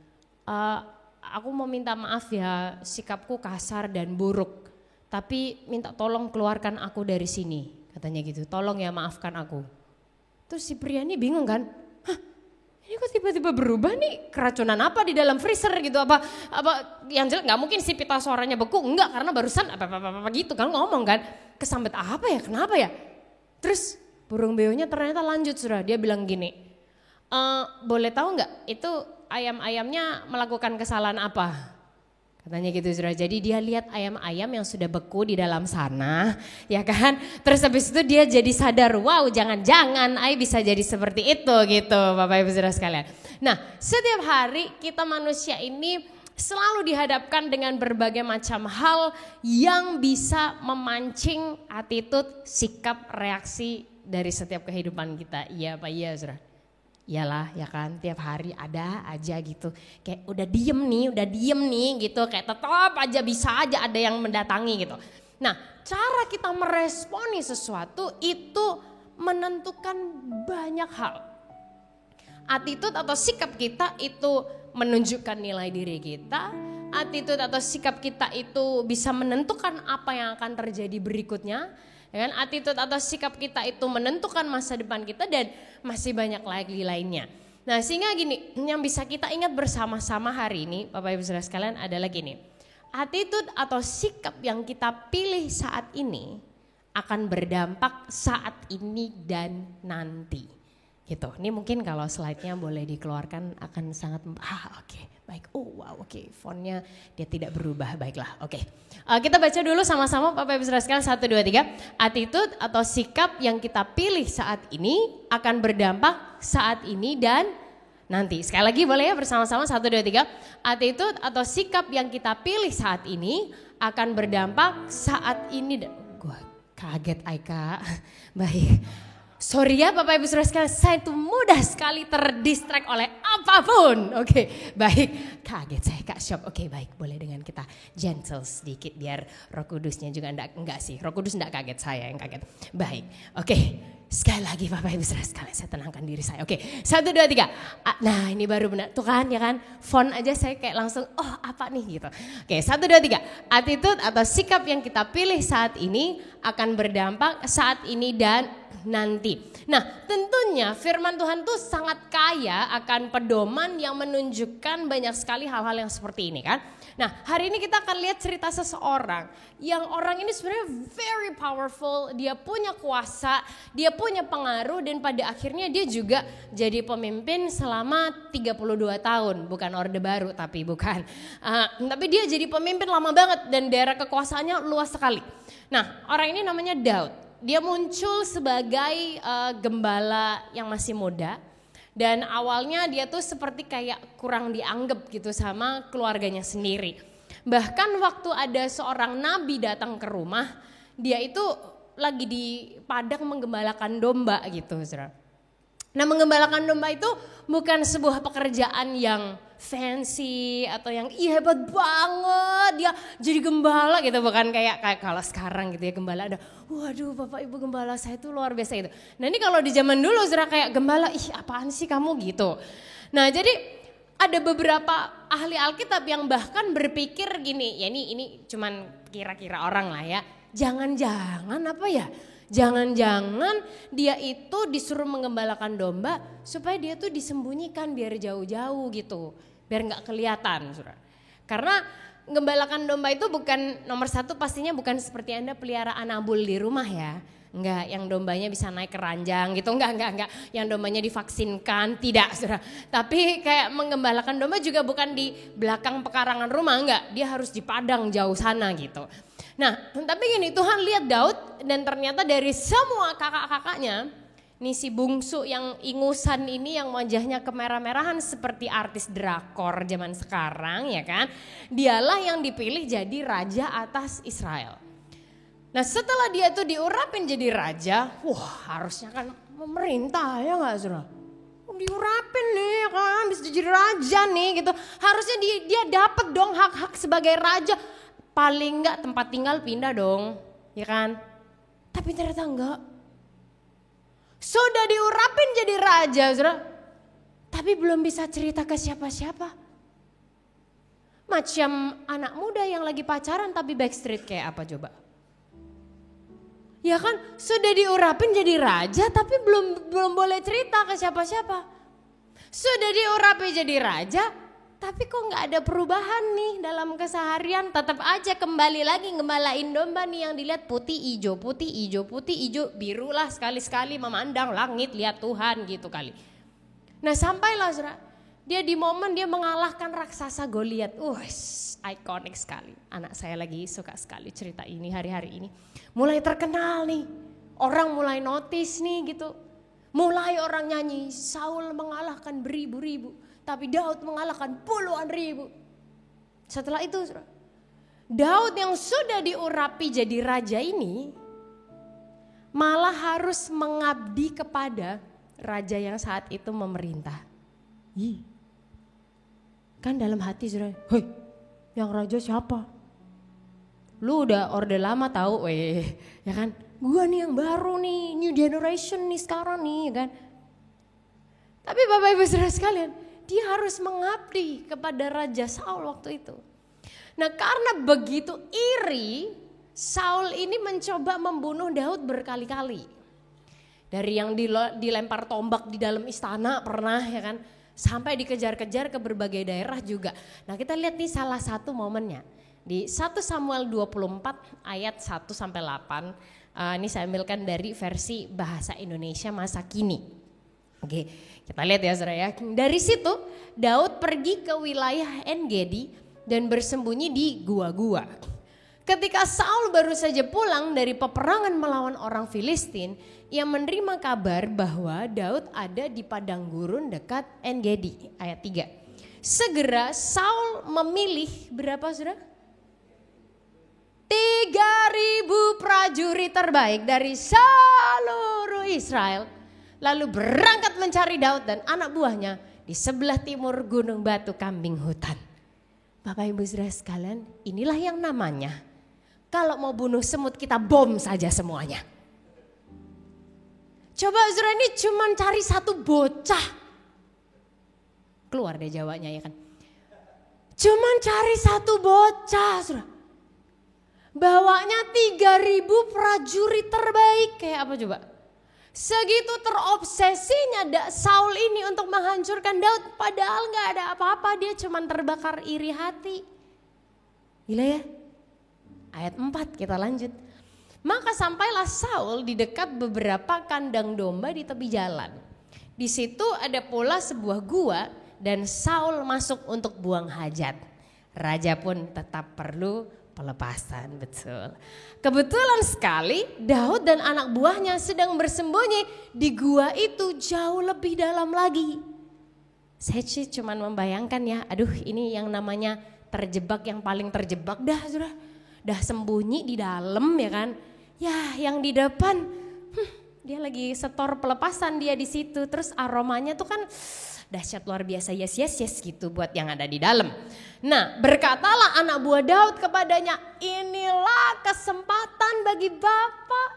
aku mau minta maaf ya, sikapku kasar dan buruk. Tapi minta tolong keluarkan aku dari sini, katanya gitu. Tolong ya maafkan aku. Terus si pria ini bingung kan, ini kok tiba-tiba berubah nih, keracunan apa di dalam freezer gitu, apa yang jelas nggak mungkin si pita suaranya beku, enggak, karena barusan apa gitu kan ngomong kan, kesambet apa ya, kenapa ya. Terus burung beonya ternyata lanjut sudah, dia bilang gini, boleh tahu nggak itu ayam-ayamnya melakukan kesalahan apa? Katanya gitu sudah. Jadi dia lihat ayam-ayam yang sudah beku di dalam sana, ya kan. Terus habis itu dia jadi sadar, wow jangan-jangan ay bisa jadi seperti itu gitu Bapak Ibu Saudara sekalian. Nah setiap hari kita manusia ini selalu dihadapkan dengan berbagai macam hal yang bisa memancing attitude, sikap, reaksi dari setiap kehidupan kita. Iya Pak, iya Saudara. Iyalah ya kan, tiap hari ada aja gitu, kayak udah diem nih gitu, kayak tetap aja bisa aja ada yang mendatangi gitu. Nah cara kita meresponi sesuatu itu menentukan banyak hal. Attitude atau sikap kita itu menunjukkan nilai diri kita, attitude atau sikap kita itu bisa menentukan apa yang akan terjadi berikutnya. Ya kan? Attitude atau sikap kita itu menentukan masa depan kita dan masih banyak lagi lainnya. Nah sehingga gini, yang bisa kita ingat bersama-sama hari ini Bapak Ibu Saudara sekalian adalah gini. Attitude atau sikap yang kita pilih saat ini akan berdampak saat ini dan nanti. Gitu. Ini mungkin kalau slide-nya boleh dikeluarkan akan sangat oke. Baik, oke. Fontnya dia tidak berubah, baiklah, oke. Kita baca dulu sama-sama Bapak Ibu Saudara sekalian, 1, 2, 3. Attitude atau sikap yang kita pilih saat ini akan berdampak saat ini dan nanti. Sekali lagi boleh ya bersama-sama, 1, 2, 3. Attitude atau sikap yang kita pilih saat ini akan berdampak saat ini dan... Gua kaget Aika, baik. Sorry ya Bapak Ibu Saudara sekalian, saya tuh mudah sekali terdistract oleh apapun. Oke, baik. Kaget saya, Kak Shop. Oke, baik. Boleh dengan kita gentle sedikit biar Roh Kudusnya juga enggak sih. Roh Kudus enggak kaget, saya yang kaget. Baik. Oke. Sekali lagi Bapak Ibu Saudara sekalian, saya tenangkan diri saya. Oke, 1, 2, 3. Nah ini baru benar, tuh kan ya kan. Font aja saya kayak langsung, apa nih gitu. Oke, 1, 2, 3. Attitude atau sikap yang kita pilih saat ini akan berdampak saat ini dan nanti. Nah tentunya firman Tuhan tuh sangat kaya akan pedoman yang menunjukkan banyak sekali hal-hal yang seperti ini kan. Nah hari ini kita akan lihat cerita seseorang yang orang ini sebenarnya very powerful, dia punya kuasa, dia punya pengaruh dan pada akhirnya dia juga jadi pemimpin selama 32 tahun, bukan Orde Baru tapi bukan. Tapi dia jadi pemimpin lama banget dan daerah kekuasaannya luas sekali. Nah orang ini namanya Daud. Dia muncul sebagai gembala yang masih muda dan awalnya dia tuh seperti kayak kurang dianggap gitu sama keluarganya sendiri. Bahkan waktu ada seorang nabi datang ke rumah, dia itu lagi di padang menggembalakan domba gitu, saudara. Nah menggembalakan domba itu bukan sebuah pekerjaan yang fancy atau yang hebat banget dia jadi gembala gitu, bukan kayak kalau sekarang gitu ya gembala ada waduh Bapak Ibu gembala saya itu luar biasa gitu. Nah ini kalau di zaman dulu sudah kayak gembala apaan sih kamu gitu. Nah jadi ada beberapa ahli Alkitab yang bahkan berpikir gini, ya ini cuman kira-kira orang lah ya, jangan-jangan apa ya, jangan-jangan dia itu disuruh menggembalakan domba supaya dia tuh disembunyikan biar jauh-jauh gitu, biar nggak kelihatan, saudara. Karena gembalakan domba itu bukan nomor satu, pastinya bukan seperti Anda pelihara anabul di rumah ya. Enggak, yang dombanya bisa naik ke ranjang gitu, enggak. Yang dombanya divaksinkan, tidak saudara. Tapi kayak menggembalakan domba juga bukan di belakang pekarangan rumah, enggak. Dia harus di padang jauh sana gitu. Nah, tapi gini, Tuhan lihat Daud dan ternyata dari semua kakak-kakaknya, nih si bungsu yang ingusan ini yang wajahnya kemerah-merahan seperti artis drakor zaman sekarang ya kan. Dialah yang dipilih jadi raja atas Israel. Nah setelah dia tuh diurapin jadi raja, wah harusnya kan memerintah ya gak saudara? Diurapin nih kan bisa jadi raja nih gitu. Harusnya dia dapat dong hak-hak sebagai raja. Paling enggak tempat tinggal pindah dong ya kan. Tapi ternyata enggak. Sudah diurapin jadi raja, saudara. Tapi belum bisa cerita ke siapa-siapa. Macam anak muda yang lagi pacaran tapi backstreet kayak apa coba? Ya kan, sudah diurapin jadi raja tapi belum boleh cerita ke siapa-siapa. Sudah diurapin jadi raja, tapi kok nggak ada perubahan nih dalam keseharian. Tetap aja kembali lagi ngembalain domba nih yang dilihat putih, hijau, biru lah sekali-sekali memandang langit lihat Tuhan gitu kali. Nah sampailah saudara, dia di momen dia mengalahkan raksasa Goliat. Ikonik sekali. Anak saya lagi suka sekali cerita ini hari-hari ini. Mulai terkenal nih, orang mulai notice nih gitu. Mulai orang nyanyi, Saul mengalahkan beribu-ribu. Tapi Daud mengalahkan puluhan ribu. Setelah itu Daud yang sudah diurapi jadi raja ini malah harus mengabdi kepada raja yang saat itu memerintah. Kan dalam hati saudara, hei yang raja siapa? Lu udah orde lama tahu, ya kan? Gua nih yang baru nih, new generation nih sekarang nih, ya kan? Tapi Bapak Ibu saudara sekalian, dia harus mengabdi kepada Raja Saul waktu itu. Nah karena begitu iri, Saul ini mencoba membunuh Daud berkali-kali. Dari yang dilempar tombak di dalam istana pernah ya kan. Sampai dikejar-kejar ke berbagai daerah juga. Nah kita lihat nih salah satu momennya. Di 1 Samuel 24 ayat 1-8. Ini saya ambilkan dari versi bahasa Indonesia masa kini. Oke, kita lihat ya saudara ya. Dari situ Daud pergi ke wilayah En-Gedi dan bersembunyi di gua-gua. Ketika Saul baru saja pulang dari peperangan melawan orang Filistin, ia menerima kabar bahwa Daud ada di padang gurun dekat En-Gedi. Ayat 3. Segera Saul memilih berapa saudara? 3.000 prajurit terbaik dari seluruh Israel. Lalu berangkat mencari Daud dan anak buahnya di sebelah timur gunung batu kambing hutan. Bapak Ibu saudara sekalian, inilah yang namanya kalau mau bunuh semut kita bom saja semuanya. Coba saudara ini cuma cari satu bocah. Keluar deh Jawanya ya kan. Cuman cari satu bocah saudara. Bawanya 3.000 prajurit terbaik kayak apa coba? Segitu terobsesinya Saul ini untuk menghancurkan Daud. Padahal gak ada apa-apa, dia cuma terbakar iri hati. Gila ya? Ayat 4 kita lanjut. Maka sampailah Saul di dekat beberapa kandang domba di tepi jalan. Di situ ada pula sebuah gua dan Saul masuk untuk buang hajat. Raja pun tetap perlu pelepasan, betul. Kebetulan sekali Daud dan anak buahnya sedang bersembunyi di gua itu jauh lebih dalam lagi. Saya sih cuman membayangkan ya, aduh ini yang namanya terjebak yang paling terjebak dah sembunyi di dalam ya kan. Ya yang di depan dia lagi setor pelepasan dia di situ, terus aromanya tuh kan dahsyat luar biasa, yes gitu buat yang ada di dalam. Nah berkatalah anak buah Daud kepadanya, inilah kesempatan bagi Bapak.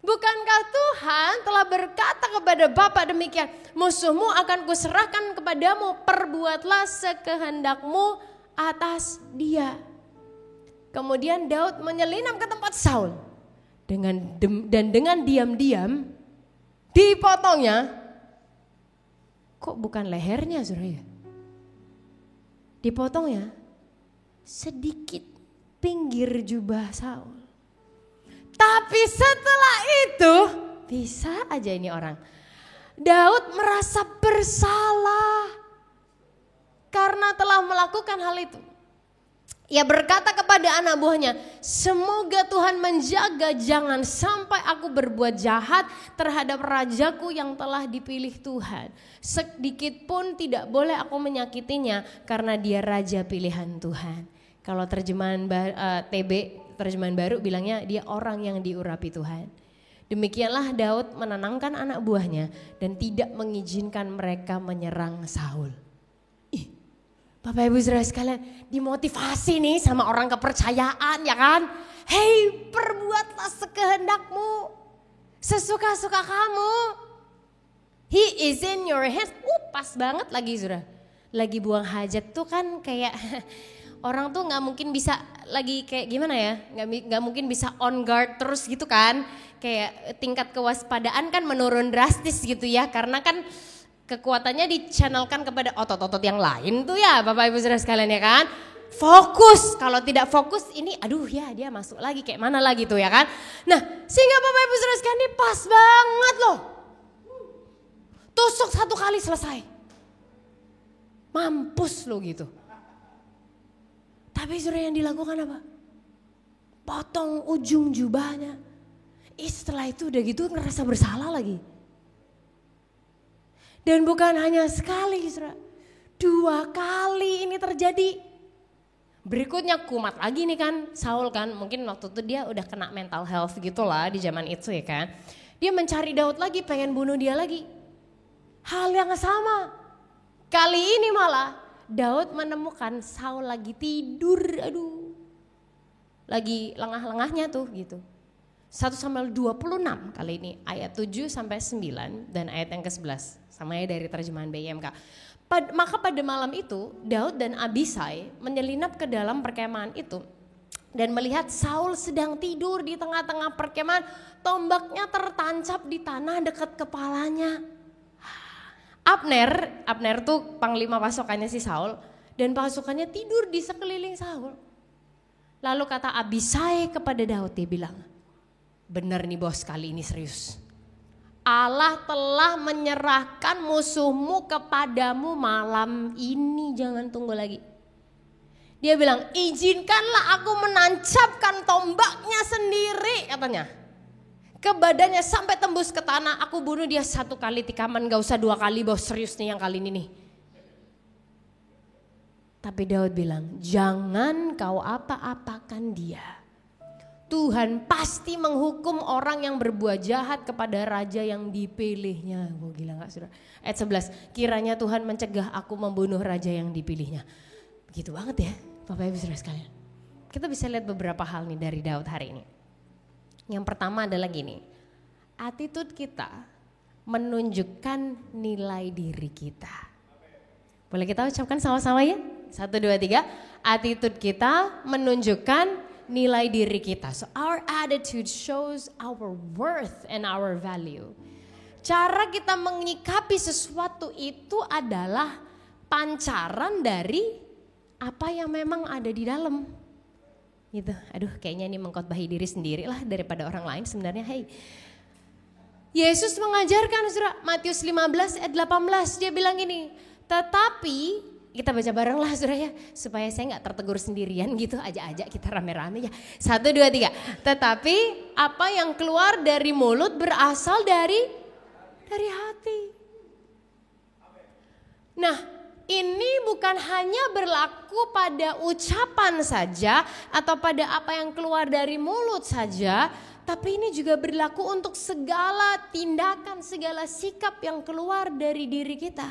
Bukankah Tuhan telah berkata kepada Bapak demikian, musuhmu akan kuserahkan kepadamu, perbuatlah sekehendakmu atas dia. Kemudian Daud menyelinap ke tempat Saul dan dengan diam-diam dipotongnya. Kok bukan lehernya saudara ya? Dipotong ya. sedikit pinggir jubah Saul. Tapi setelah itu, bisa aja ini orang. Daud merasa bersalah karena telah melakukan hal itu. Ia berkata kepada anak buahnya, semoga Tuhan menjaga jangan sampai aku berbuat jahat terhadap rajaku yang telah dipilih Tuhan. Sedikit pun tidak boleh aku menyakitinya karena dia raja pilihan Tuhan. Kalau terjemahan terjemahan baru bilangnya dia orang yang diurapi Tuhan. Demikianlah Daud menenangkan anak buahnya dan tidak mengizinkan mereka menyerang Saul. Bapak Ibu Saudara sekalian, dimotivasi nih sama orang kepercayaan ya kan. Hei, perbuatlah sekehendakmu, sesuka-suka kamu. He is in your hands. Pas banget lagi Saudara. Lagi buang hajat tuh kan kayak orang tuh gak mungkin bisa lagi kayak gimana ya. Gak mungkin bisa on guard terus gitu kan. Kayak tingkat kewaspadaan kan menurun drastis gitu ya. Karena kan kekuatannya dichannelkan kepada otot-otot yang lain tuh ya Bapak Ibu Saudara sekalian ya kan. Fokus, kalau tidak fokus ini aduh ya dia masuk lagi kayak mana lagi tuh ya kan. Nah sehingga Bapak Ibu Saudara sekalian ini pas banget loh. Tusuk 1 kali selesai. Mampus lo gitu. Tapi saudara yang dilakukan apa? Potong ujung jubahnya. Setelah itu udah gitu ngerasa bersalah lagi. Dan bukan hanya sekali, saudara. 2 kali ini terjadi. Berikutnya kumat lagi nih kan, Saul kan. Mungkin waktu itu dia udah kena mental health gitu lah di zaman itu ya kan. Dia mencari Daud lagi, pengen bunuh dia lagi. Hal yang sama. Kali ini malah Daud menemukan Saul lagi tidur, aduh. Lagi lengah-lengahnya tuh gitu. 1 Samuel 26 kali ini ayat 7 sampai 9 dan ayat yang ke-11 sama ya dari terjemahan BIMK. Maka pada malam itu Daud dan Abisai menyelinap ke dalam perkemahan itu dan melihat Saul sedang tidur di tengah-tengah perkemahan, tombaknya tertancap di tanah dekat kepalanya. Abner tuh panglima pasukannya si Saul dan pasukannya tidur di sekeliling Saul. Lalu kata Abisai kepada Daud, dia bilang, benar nih bos, kali ini serius. Allah telah menyerahkan musuhmu kepadamu malam ini, jangan tunggu lagi. Dia bilang, izinkanlah aku menancapkan tombaknya sendiri katanya. Ke badannya sampai tembus ke tanah, aku bunuh dia 1 kali tikaman, gak usah 2 kali bos, serius nih yang kali ini nih. Tapi Daud bilang, jangan kau apa-apakan dia. Tuhan pasti menghukum orang yang berbuat jahat kepada raja yang dipilihnya. Wah gila gak saudara? Ayat 11, kiranya Tuhan mencegah aku membunuh raja yang dipilihnya. Begitu banget ya Bapak Ibu saudara sekalian. Kita bisa lihat beberapa hal nih dari Daud hari ini. Yang pertama adalah gini, attitude kita menunjukkan nilai diri kita. Boleh kita ucapkan sama-sama ya? 1, 2, 3, attitude kita menunjukkan nilai diri kita. So our attitude shows our worth and our value. Cara kita menyikapi sesuatu itu adalah pancaran dari apa yang memang ada di dalam. Gitu. Aduh, kayaknya ini mengkhotbahi diri sendiri lah daripada orang lain sebenarnya. Hey. Yesus mengajarkan Saudara, Matius 15 ayat 18, dia bilang gini, tetapi kita baca bareng lah Saudara ya, supaya saya gak tertegur sendirian gitu, ajak-ajak kita rame-rame ya. 1, 2, 3. Tetapi apa yang keluar dari mulut berasal dari hati. Nah, ini bukan hanya berlaku pada ucapan saja atau pada apa yang keluar dari mulut saja, tapi ini juga berlaku untuk segala tindakan, segala sikap yang keluar dari diri kita.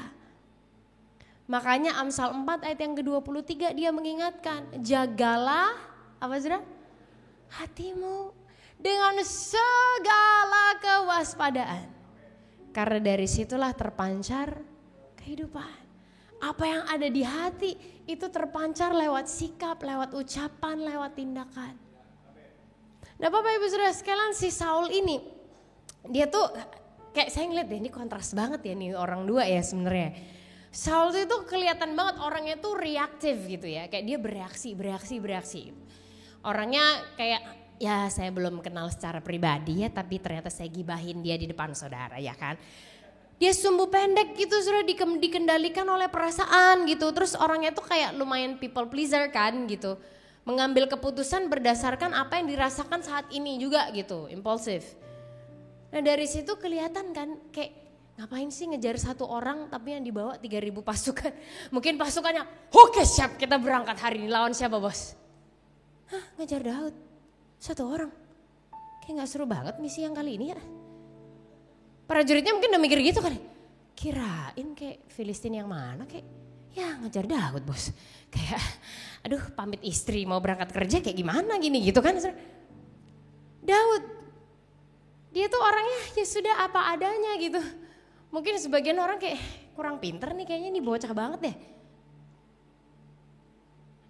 Makanya Amsal 4 ayat yang ke-23 dia mengingatkan, jagalah apa saudara? Hatimu dengan segala kewaspadaan. Karena dari situlah terpancar kehidupan. Apa yang ada di hati itu terpancar lewat sikap, lewat ucapan, lewat tindakan. Nah Bapak Ibu Saudara sekalian, si Saul ini dia tuh kayak saya ngeliat deh, ini kontras banget ya nih orang dua ya sebenarnya. Saul itu kelihatan banget orangnya tuh reaktif gitu ya. Kayak dia bereaksi. Orangnya kayak ya saya belum kenal secara pribadi ya, tapi ternyata saya gibahin dia di depan saudara ya kan. Dia sumbu pendek gitu, sudah dikendalikan oleh perasaan gitu. Terus orangnya tuh kayak lumayan people pleaser kan gitu. Mengambil keputusan berdasarkan apa yang dirasakan saat ini juga gitu, impulsif. Nah dari situ kelihatan kan kayak ngapain sih ngejar satu orang tapi yang dibawa 3.000 pasukan. Mungkin pasukannya, oke siap kita berangkat hari ini, lawan siapa bos? Hah, ngejar Daud, satu orang. Kayak gak seru banget misi yang kali ini ya. Prajuritnya mungkin udah mikir gitu kan. Kirain kayak Filistin yang mana kayak, ya ngejar Daud bos. Kayak aduh pamit istri mau berangkat kerja kayak gimana gini gitu kan. Daud, dia tuh orangnya ya sudah apa adanya gitu. Mungkin sebagian orang kayak kurang pinter nih kayaknya nih bocah banget deh.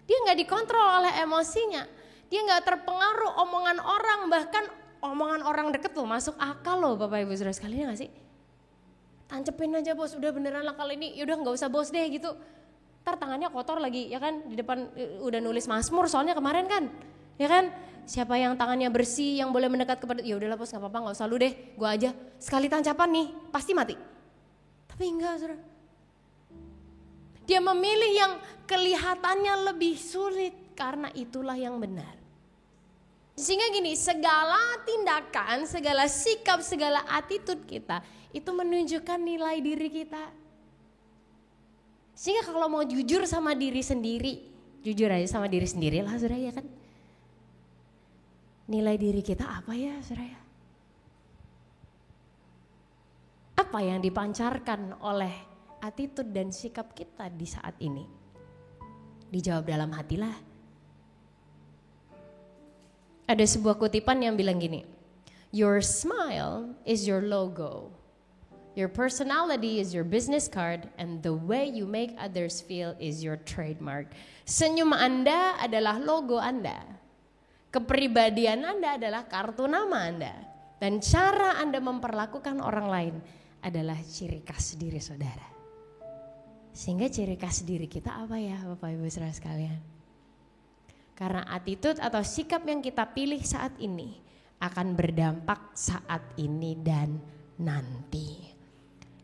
Dia gak dikontrol oleh emosinya. Dia gak terpengaruh omongan orang, bahkan omongan orang deket loh masuk akal loh Bapak Ibu Saudara sekalian gak sih? Tancepin aja bos, udah beneran lah kali ini, yaudah gak usah bos deh gitu. Ntar tangannya kotor lagi ya kan, di depan udah nulis Mazmur soalnya kemarin kan. Ya kan, siapa yang tangannya bersih yang boleh mendekat kepada, ya udahlah bos gak apa-apa gak usah lu deh, gua aja. Sekali tancapan nih pasti mati. Tapi enggak saudara. Dia memilih yang kelihatannya lebih sulit karena itulah yang benar. Sehingga gini, segala tindakan, segala sikap, segala attitude kita itu menunjukkan nilai diri kita. Sehingga kalau mau jujur sama diri sendiri, jujur aja sama diri sendiri lah saudara ya kan. Nilai diri kita apa ya saudara? Apa yang dipancarkan oleh attitude dan sikap kita di saat ini? Dijawab dalam hatilah. Ada sebuah kutipan yang bilang gini, your smile is your logo, your personality is your business card, and the way you make others feel is your trademark. Senyum Anda adalah logo Anda, kepribadian Anda adalah kartu nama Anda, dan cara Anda memperlakukan orang lain adalah ciri khas diri saudara. Sehingga ciri khas diri kita apa ya Bapak Ibu Saudara sekalian? Karena attitude atau sikap yang kita pilih saat ini akan berdampak saat ini dan nanti.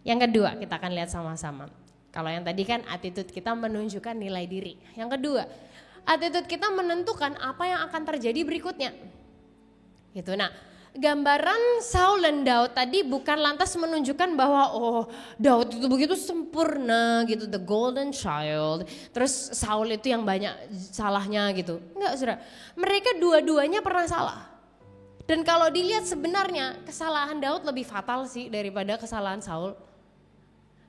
Yang kedua kita akan lihat sama-sama. Kalau yang tadi kan attitude kita menunjukkan nilai diri. Yang kedua, attitude kita menentukan apa yang akan terjadi berikutnya. Gitu. Nah, gambaran Saul dan Daud tadi bukan lantas menunjukkan bahwa oh Daud itu begitu sempurna gitu, the golden child. Terus Saul itu yang banyak salahnya gitu. Enggak saudara, mereka dua-duanya pernah salah. Dan kalau dilihat sebenarnya kesalahan Daud lebih fatal sih daripada kesalahan Saul.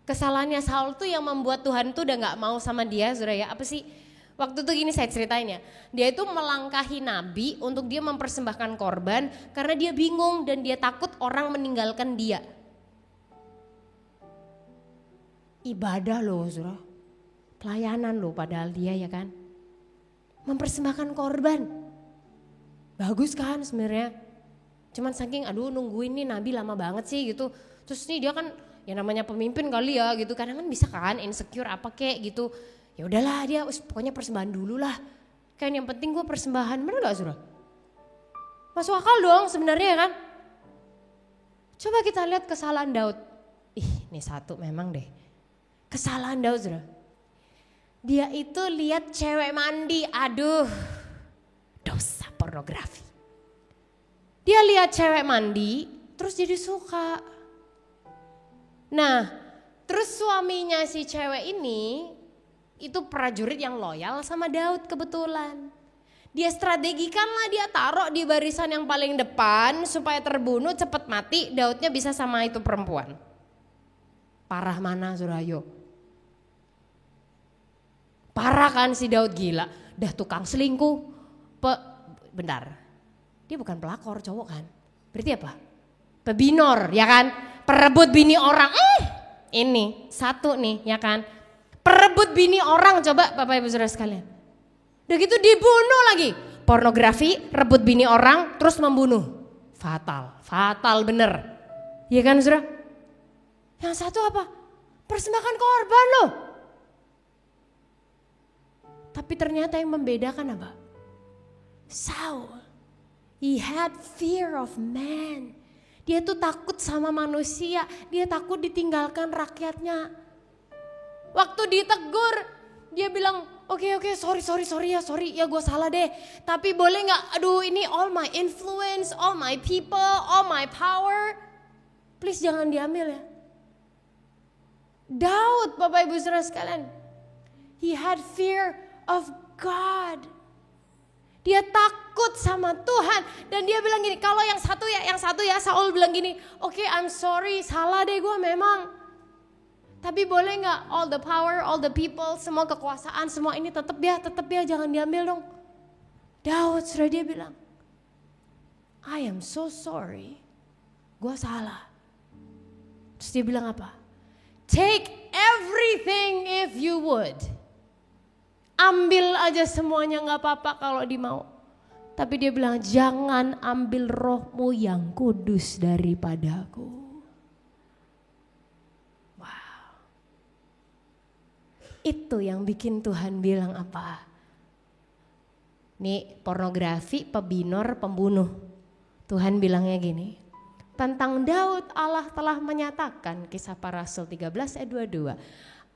Kesalahannya Saul tuh yang membuat Tuhan tuh udah gak mau sama dia saudara ya. Apa sih? Waktu itu gini saya ceritain ya, dia itu melangkahi nabi untuk dia mempersembahkan korban karena dia bingung dan dia takut orang meninggalkan dia. Ibadah loh saudara, pelayanan loh padahal dia ya kan. Mempersembahkan korban, bagus kan sebenarnya. Cuman saking aduh nungguin nih nabi lama banget sih gitu. Terus nih dia kan ya namanya pemimpin kali ya gitu, kadang kan bisa kan insecure apa kek gitu. Ya udahlah dia pokoknya persembahan dulu lah. Kan yang penting gue persembahan, bener gak saudara? Masuk akal dong sebenarnya ya kan? Coba kita lihat kesalahan Daud. Ini satu memang deh. Kesalahan Daud saudara. Dia itu lihat cewek mandi, aduh dosa pornografi. Dia lihat cewek mandi terus jadi suka. Nah terus suaminya si cewek ini itu prajurit yang loyal sama Daud kebetulan. Dia strategikanlah, dia taruh di barisan yang paling depan supaya terbunuh cepat mati, Daudnya bisa sama itu perempuan. Parah mana Surayo? Parah kan si Daud, gila. Dah tukang selingkuh. Bentar, dia bukan pelakor cowok kan? Berarti apa? Pebinor ya kan? Perebut bini orang. Ini satu nih ya kan? Perebut bini orang, coba Bapak Ibu Saudara sekalian. Udah gitu dibunuh lagi. Pornografi, rebut bini orang, terus membunuh. Fatal bener. Iya kan saudara? Yang satu apa? Persembahkan korban loh. Tapi ternyata yang membedakan apa? Saul, he had fear of man. Dia tuh takut sama manusia, dia takut ditinggalkan rakyatnya. Waktu ditegur, dia bilang, oke, sorry ya gue salah deh. Tapi boleh gak, aduh ini all my influence, all my people, all my power. Please jangan diambil ya. Daud, Bapak Ibu Saudara sekalian, he had fear of God. Dia takut sama Tuhan dan dia bilang gini, kalau yang satu ya, Saul bilang gini, oke, I'm sorry, salah deh gue memang. Tapi boleh gak all the power, all the people, semua kekuasaan, semua ini tetap ya jangan diambil dong. Daud sudah dia bilang, I am so sorry, gue salah. Terus dia bilang apa? Take everything if you would. Ambil aja semuanya gak apa-apa kalau dimau. Tapi dia bilang jangan ambil rohmu yang kudus daripadaku. Wow. Itu yang bikin Tuhan bilang apa? Nih pornografi, pebinor, pembunuh. Tuhan bilangnya gini. Tentang Daud Allah telah menyatakan, Kisah Para Rasul 13 ayat 22.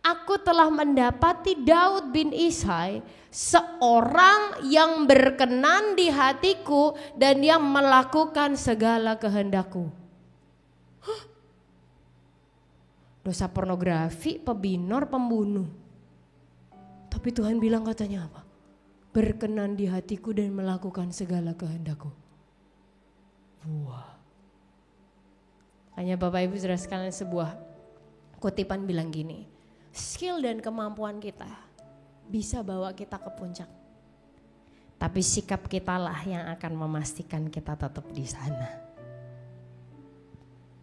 Aku telah mendapati Daud bin Isai seorang yang berkenan di hatiku dan yang melakukan segala kehendakku. Dosa pornografi, pebinor, pembunuh. Tapi Tuhan bilang katanya apa? Berkenan di hatiku dan melakukan segala kehendakku. Wah. Hanya Bapak Ibu Saudara sekalian sebuah kutipan bilang gini. Skill dan kemampuan kita bisa bawa kita ke puncak. Tapi sikap kita lah yang akan memastikan kita tetap di sana.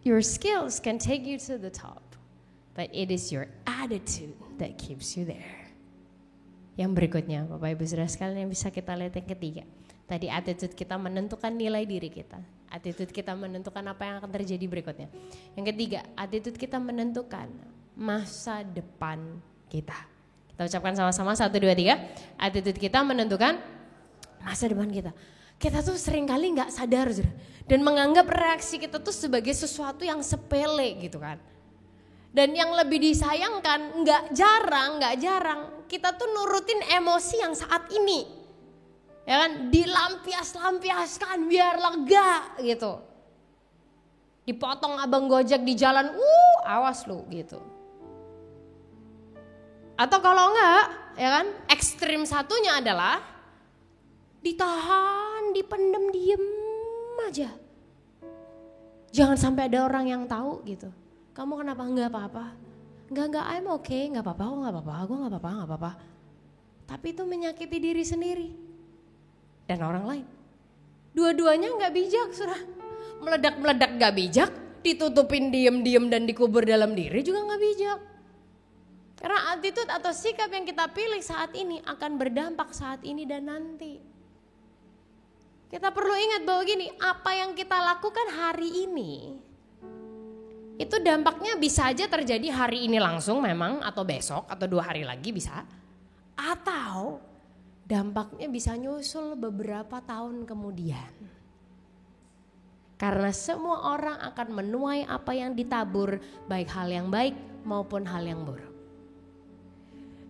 Your skills can take you to the top, but it is your attitude that keeps you there. Yang berikutnya, Bapak Ibu Saudara sekalian, yang bisa kita lihat yang ketiga. Tadi attitude kita menentukan nilai diri kita. Attitude kita menentukan apa yang akan terjadi berikutnya. Yang ketiga, attitude kita menentukan masa depan kita. Kita ucapkan sama-sama 1, 2, 3. Attitude kita menentukan masa depan kita. Kita tuh sering kali gak sadar dan menganggap reaksi kita tuh sebagai sesuatu yang sepele gitu kan. Dan yang lebih disayangkan gak jarang kita tuh nurutin emosi yang saat ini. Ya kan, dilampiaskan biar lega gitu. Dipotong abang Gojek di jalan, awas lu gitu. Atau kalau enggak, ya kan, ekstrim satunya adalah ditahan, dipendem, diem aja. Jangan sampai ada orang yang tahu gitu. Kamu kenapa enggak apa-apa? Enggak, I'm okay, enggak apa-apa, gue enggak apa-apa. Tapi itu menyakiti diri sendiri dan orang lain. Dua-duanya enggak bijak, Saudara. Meledak-meledak enggak bijak, ditutupin diem-diem dan dikubur dalam diri juga enggak bijak. Karena attitude atau sikap yang kita pilih saat ini akan berdampak saat ini dan nanti. Kita perlu ingat bahwa gini, apa yang kita lakukan hari ini, itu dampaknya bisa aja terjadi hari ini langsung memang, atau besok, atau 2 hari lagi bisa. Atau dampaknya bisa nyusul beberapa tahun kemudian. Karena semua orang akan menuai apa yang ditabur, baik hal yang baik maupun hal yang buruk.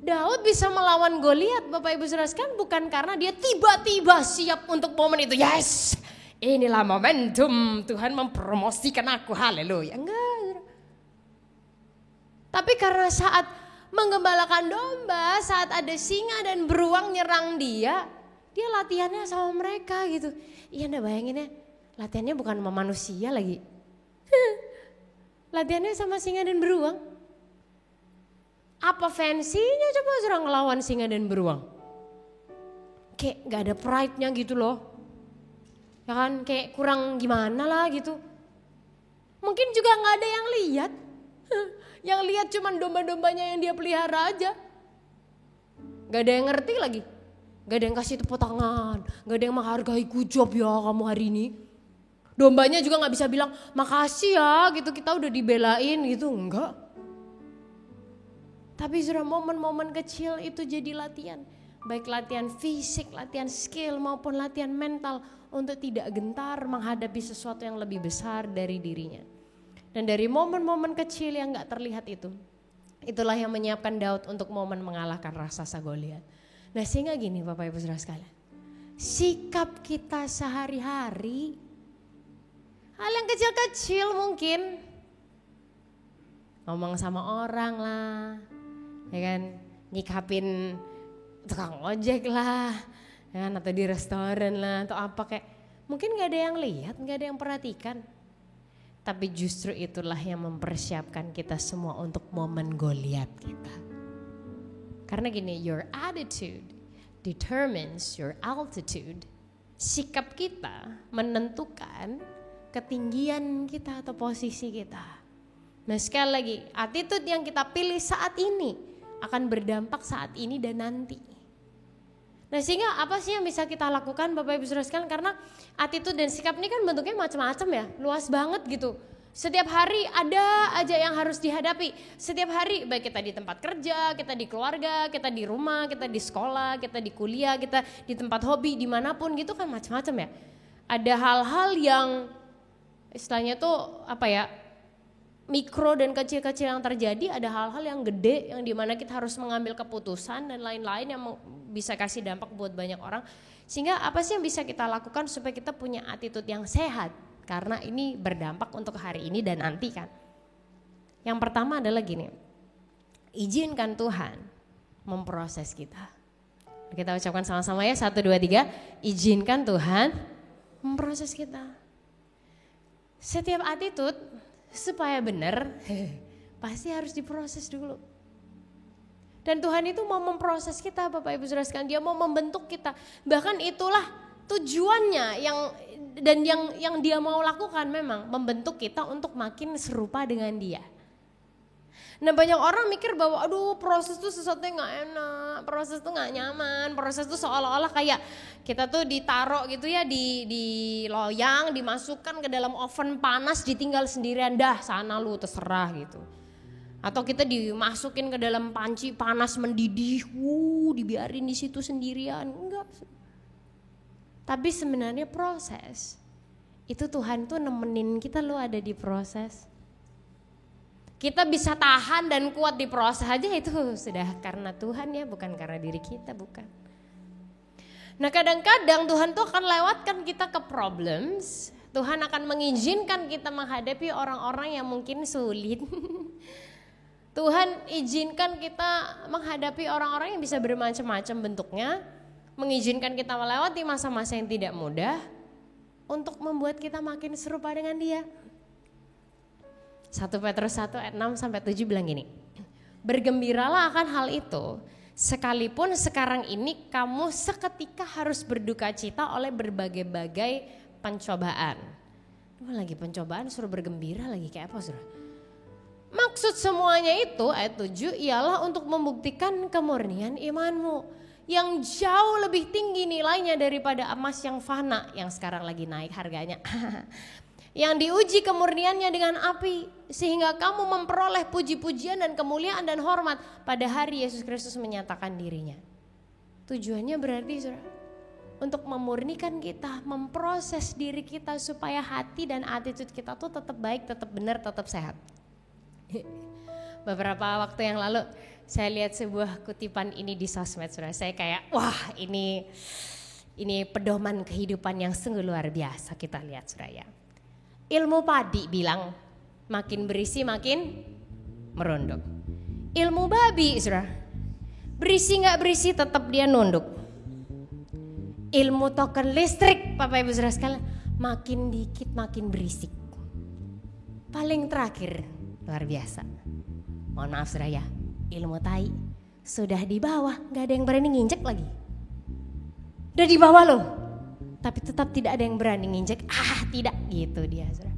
Daud bisa melawan Goliat, Bapak Ibu Saudara sekalian, bukan karena dia tiba-tiba siap untuk momen itu. Yes, inilah momentum Tuhan mempromosikan aku, haleluya. Enggak. Tapi karena saat menggembalakan domba, saat ada singa dan beruang nyerang dia latihannya sama mereka gitu. Iya, Anda bayangin ya, latihannya bukan sama manusia lagi. Latihannya sama singa dan beruang. Apa fansinya coba Saudara ngelawan singa dan beruang? Kayak gak ada pride-nya gitu loh. Ya kan, kayak kurang gimana lah gitu. Mungkin juga gak ada yang lihat. Yang lihat cuma domba-dombanya yang dia pelihara aja. Gak ada yang ngerti lagi. Gak ada yang kasih tepuk tangan. Gak ada yang menghargai good job ya kamu hari ini. Dombanya juga gak bisa bilang makasih ya gitu, kita udah dibelain gitu. Enggak. Tapi Saudara, momen-momen kecil itu jadi latihan. baik latihan fisik, latihan skill maupun latihan mental untuk tidak gentar menghadapi sesuatu yang lebih besar dari dirinya. Dan dari momen-momen kecil yang gak terlihat itu, itulah yang menyiapkan Daud untuk momen mengalahkan raksasa Goliat. Nah sehingga gini Bapak Ibu Saudara sekalian, sikap kita sehari-hari, hal yang kecil-kecil mungkin, ngomong sama orang lah, ya kan, nyikapin tukang ojek lah, ya kan, atau di restoran lah, atau apa kayak, mungkin gak ada yang lihat, gak ada yang perhatikan. Tapi justru itulah yang mempersiapkan kita semua untuk momen Goliat kita. Karena gini, your attitude determines your altitude. Sikap kita menentukan ketinggian kita atau posisi kita. Nah sekali lagi, attitude yang kita pilih saat ini akan berdampak saat ini dan nanti. Nah sehingga apa sih yang bisa kita lakukan Bapak Ibu Saudara sekalian, karena attitude dan sikap ini kan bentuknya macam-macam ya, luas banget gitu. Setiap hari ada aja yang harus dihadapi. Setiap hari baik kita di tempat kerja, kita di keluarga, kita di rumah, kita di sekolah, kita di kuliah, kita di tempat hobi, dimanapun gitu kan macam-macam ya. Ada hal-hal yang istilahnya tuh apa ya, mikro dan kecil-kecil yang terjadi, ada hal-hal yang gede yang dimana kita harus mengambil keputusan dan lain-lain yang bisa kasih dampak buat banyak orang. Sehingga apa sih yang bisa kita lakukan supaya kita punya attitude yang sehat, karena ini berdampak untuk hari ini dan nanti kan. Yang pertama adalah gini, izinkan Tuhan memproses kita. Kita ucapkan sama-sama ya, 1, 2, 3, izinkan Tuhan memproses kita. Setiap attitude supaya benar, pasti harus diproses dulu. Dan Tuhan itu mau memproses kita Bapak Ibu Saudara sekalian, Dia mau membentuk kita. Bahkan itulah tujuannya yang Dia mau lakukan, memang membentuk kita untuk makin serupa dengan Dia. Nah banyak orang mikir bahwa aduh proses itu sesuatu yang gak enak, proses itu gak nyaman, proses itu seolah-olah kayak kita tuh ditaruh gitu ya di loyang, dimasukkan ke dalam oven panas, ditinggal sendirian, dah sana lu terserah gitu. Atau kita dimasukin ke dalam panci panas mendidih, dibiarin di situ sendirian, enggak. Tapi sebenarnya proses, itu Tuhan tuh nemenin kita loh ada di proses. Kita bisa tahan dan kuat di proses aja itu sudah karena Tuhan ya, bukan karena diri kita, bukan. Nah kadang-kadang Tuhan tuh akan lewatkan kita ke problems. Tuhan akan mengizinkan kita menghadapi orang-orang yang mungkin sulit. Tuhan izinkan kita menghadapi orang-orang yang bisa bermacam-macam bentuknya. Mengizinkan kita melewati masa-masa yang tidak mudah untuk membuat kita makin serupa dengan Dia. 1 Petrus 1 ayat 6-7 bilang gini, bergembiralah akan hal itu, sekalipun sekarang ini kamu seketika harus berduka cita oleh berbagai-bagai pencobaan. Lagi pencobaan suruh bergembira lagi, kayak apa saudara? Maksud semuanya itu ayat 7 ialah untuk membuktikan kemurnian imanmu yang jauh lebih tinggi nilainya daripada emas yang fana yang sekarang lagi naik harganya. Yang diuji kemurniannya dengan api sehingga kamu memperoleh puji-pujian dan kemuliaan dan hormat pada hari Yesus Kristus menyatakan dirinya. Tujuannya berarti saudara, untuk memurnikan kita, memproses diri kita supaya hati dan attitude kita tuh tetap baik, tetap benar, tetap sehat. Beberapa waktu yang lalu saya lihat sebuah kutipan ini di sosmed saudara. Saya kayak wah ini pedoman kehidupan yang sungguh luar biasa kita lihat saudara ya. Ilmu padi bilang makin berisi makin merunduk. Ilmu babi saudara, berisi gak berisi tetap dia nunduk. Ilmu token listrik Bapak Ibu saudara sekalian, makin dikit makin berisik. Paling terakhir luar biasa, mohon maaf saudara ya, ilmu tai sudah di bawah, gak ada yang berani nginjek lagi. Udah di bawah loh, tapi tetap tidak ada yang berani nginjek. Tidak gitu dia saudara.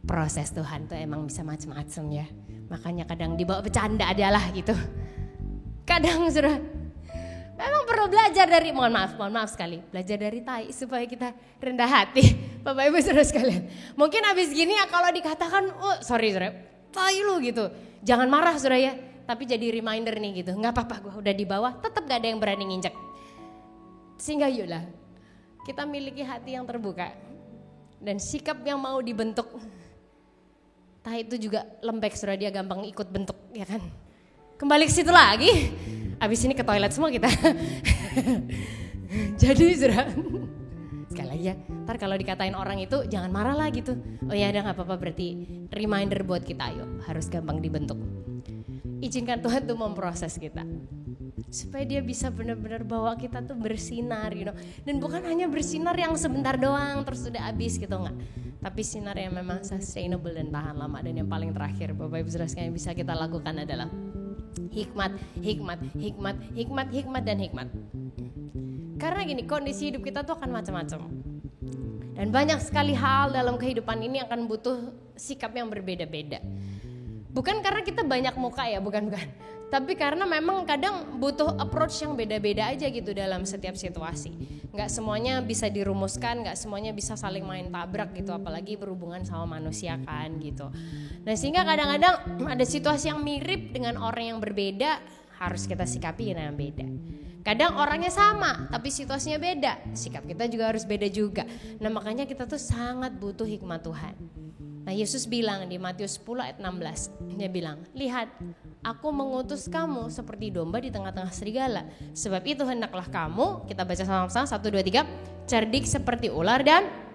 Proses Tuhan tuh emang bisa macam-macam ya. Makanya kadang dibawa bercanda adalah gitu. Kadang saudara memang perlu belajar dari, mohon maaf sekali, belajar dari tai supaya kita rendah hati. Bapak Ibu saudara sekalian, mungkin abis gini ya kalau dikatakan sorry saudara, tai lu gitu, jangan marah saudara ya. tapi jadi reminder nih gitu. Nggak apa-apa, gue udah di bawah, tetap gak ada yang berani nginjek. Sehingga yuklah kita miliki hati yang terbuka dan sikap yang mau dibentuk. Entah itu juga lembek, sudah dia gampang ikut bentuk, ya kan? Kembali ke situ lagi. Abis ini ke toilet semua kita. Jadi sudah. Sekali lagi ya, ntar kalau dikatain orang itu jangan marah lah gitu. Oh ya udah gak apa-apa, berarti reminder buat kita, ayo harus gampang dibentuk. Izinkan Tuhan tuh memproses kita supaya dia bisa benar-benar bawa kita tuh bersinar, dan bukan hanya bersinar yang sebentar doang terus udah habis gitu, enggak, tapi sinar yang memang sustainable dan tahan lama. Dan yang paling terakhir Bapak Ibu Saudara sekalian, yang bisa kita lakukan adalah hikmat, dan hikmat. Karena gini, kondisi hidup kita tuh akan macam-macam. Dan banyak sekali hal dalam kehidupan ini akan butuh sikap yang berbeda-beda. Bukan karena kita banyak muka ya, bukan. Tapi karena memang kadang butuh approach yang beda-beda aja gitu dalam setiap situasi. Gak semuanya bisa dirumuskan, gak semuanya bisa saling main tabrak gitu. Apalagi berhubungan sama manusia kan gitu. Nah sehingga kadang-kadang ada situasi yang mirip dengan orang yang berbeda, harus kita sikapi dengan yang beda. Kadang orangnya sama tapi situasinya beda, sikap kita juga harus beda juga. Nah makanya kita tuh sangat butuh hikmat Tuhan. Nah Yesus bilang di Matius 10 ayat 16, dia bilang, lihat aku mengutus kamu seperti domba di tengah-tengah serigala. Sebab itu hendaklah kamu, kita baca sama-sama 1, 2, 3, cerdik seperti ular dan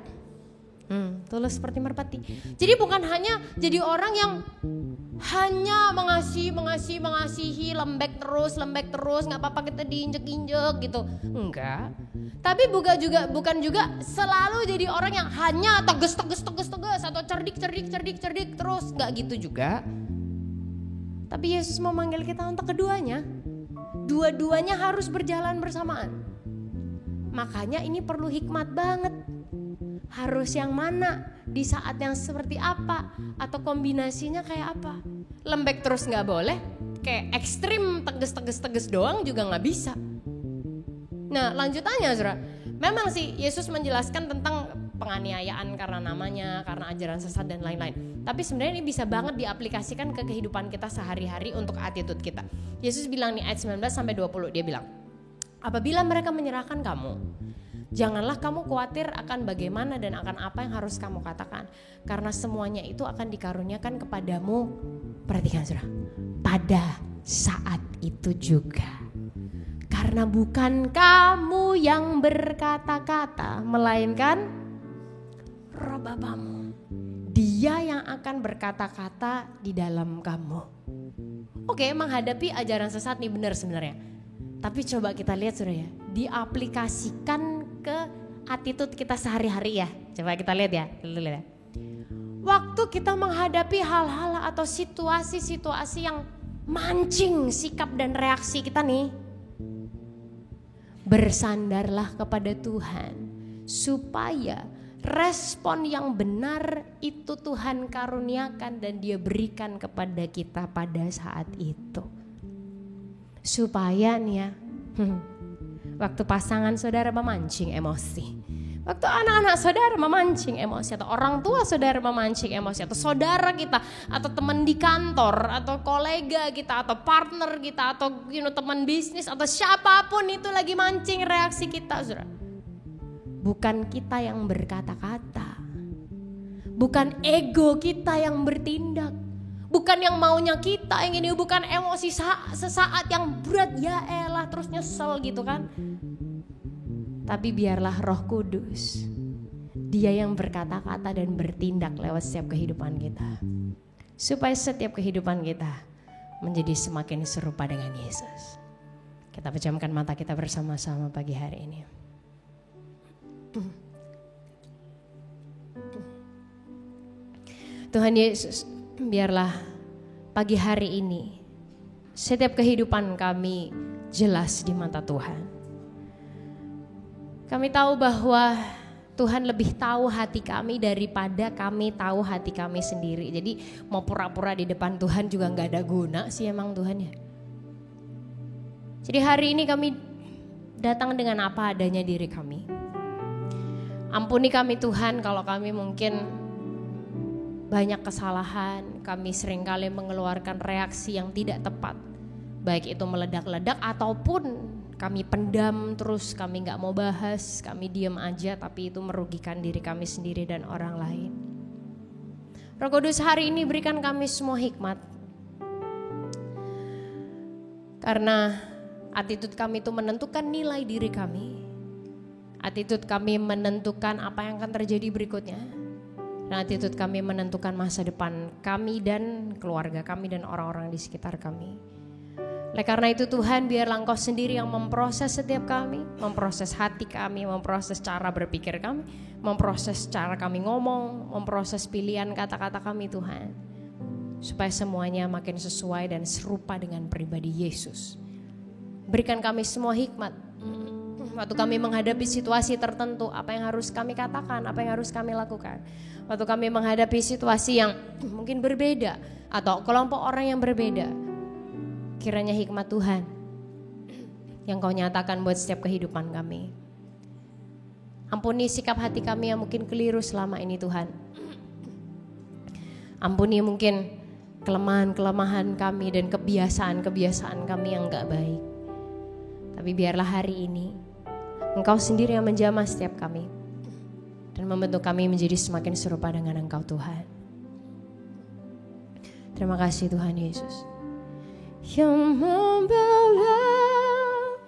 tulus seperti merpati. Jadi bukan hanya jadi orang yang hanya mengasihi, lembek terus, nggak apa-apa kita diinjek-injek gitu, enggak. Tapi bukan juga selalu jadi orang yang hanya tegas atau cerdik terus, nggak gitu juga. Tapi Yesus mau manggil kita untuk keduanya. Dua-duanya harus berjalan bersamaan. Makanya ini perlu hikmat banget. Harus yang mana, di saat yang seperti apa, atau kombinasinya kayak apa. Lembek terus gak boleh, kayak ekstrim tegas doang juga gak bisa. Nah lanjutannya saudara, memang sih Yesus menjelaskan tentang penganiayaan karena namanya, karena ajaran sesat dan lain-lain. Tapi sebenarnya ini bisa banget diaplikasikan ke kehidupan kita sehari-hari untuk attitude kita. Yesus bilang nih ayat 19-20, dia bilang, apabila mereka menyerahkan kamu, janganlah kamu khawatir akan bagaimana dan akan apa yang harus kamu katakan. Karena semuanya itu akan dikaruniakan kepadamu. Perhatikan saudara, pada saat itu juga. Karena bukan kamu yang berkata-kata, melainkan Roh Bapamu. Dia yang akan berkata-kata di dalam kamu. Oke, menghadapi ajaran sesat nih benar sebenarnya. Tapi coba kita lihat saudara ya, diaplikasikan ke attitude kita sehari-hari ya. Coba kita lihat ya. Waktu kita menghadapi hal-hal atau situasi-situasi yang mancing sikap dan reaksi kita nih, bersandarlah kepada Tuhan supaya respon yang benar itu Tuhan karuniakan dan Dia berikan kepada kita pada saat itu. Supaya nih ya, waktu pasangan saudara memancing emosi, waktu anak-anak saudara memancing emosi, atau orang tua saudara memancing emosi, atau saudara kita, atau teman di kantor, atau kolega kita, atau partner kita, atau teman bisnis, atau siapapun itu lagi mancing reaksi kita, saudara. Bukan kita yang berkata-kata, bukan ego kita yang bertindak, bukan yang maunya kita yang ini, bukan emosi sesaat yang berat, ya elah terus nyesel gitu kan. Tapi biarlah Roh Kudus, Dia yang berkata-kata dan bertindak lewat setiap kehidupan kita. Supaya setiap kehidupan kita menjadi semakin serupa dengan Yesus. Kita pejamkan mata kita bersama-sama pagi hari ini. Tuhan Yesus, biarlah pagi hari ini setiap kehidupan kami jelas di mata Tuhan. Kami tahu bahwa Tuhan lebih tahu hati kami daripada kami tahu hati kami sendiri. Jadi mau pura-pura di depan Tuhan juga gak ada guna sih emang Tuhan ya. Jadi hari ini kami datang dengan apa adanya diri kami. Ampuni kami Tuhan kalau kami mungkin banyak kesalahan, kami seringkali mengeluarkan reaksi yang tidak tepat, baik itu meledak-ledak ataupun kami pendam terus, kami gak mau bahas, kami diam aja, tapi itu merugikan diri kami sendiri dan orang lain. Roh Kudus, hari ini berikan kami semua hikmat, karena attitude kami itu menentukan nilai diri kami. Attitude kami menentukan apa yang akan terjadi berikutnya. Dan attitude kami menentukan masa depan kami dan keluarga kami dan orang-orang di sekitar kami. Oleh karena itu Tuhan, biarlah Engkau sendiri yang memproses setiap kami, memproses hati kami, memproses cara berpikir kami, memproses cara kami ngomong, memproses pilihan kata-kata kami Tuhan. Supaya semuanya makin sesuai dan serupa dengan pribadi Yesus. Berikan kami semua hikmat. Waktu kami menghadapi situasi tertentu, apa yang harus kami katakan, apa yang harus kami lakukan. Waktu kami menghadapi situasi yang mungkin berbeda atau kelompok orang yang berbeda, kiranya hikmat Tuhan yang Kau nyatakan buat setiap kehidupan kami. Ampuni sikap hati kami yang mungkin keliru selama ini Tuhan. Ampuni mungkin kelemahan-kelemahan kami dan kebiasaan-kebiasaan kami yang gak baik. Tapi biarlah hari ini Engkau sendiri yang menjamah setiap kami dan membentuk kami menjadi semakin serupa dengan Engkau Tuhan. Terima kasih Tuhan Yesus. Yang membelah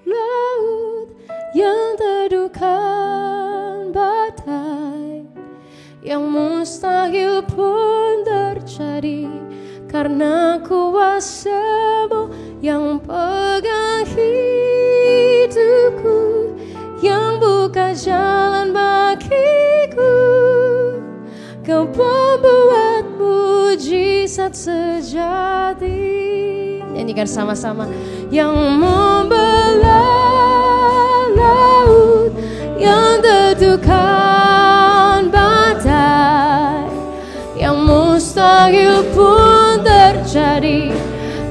laut, yang teduhkan badai, yang mustahil pun terjadi karena kuasa-Mu yang pegang hidupku, yang buka jalan bagiku. Kau pembuat mujizat sejati. Nyanyikan sama-sama. Yang membelah laut, yang teduhkan badai, yang mustahil pun terjadi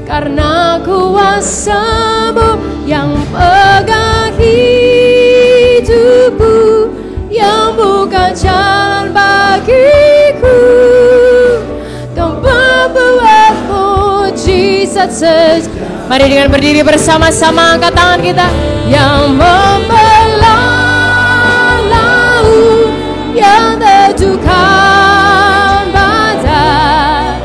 karena kuasa-Mu yang pegang hidupku, yang buka jalan bagiku. Kau membuat mujizat sejati. Mari dengan berdiri bersama-sama, angkat tangan kita. Yang membelah laut, yang teduhkan badai,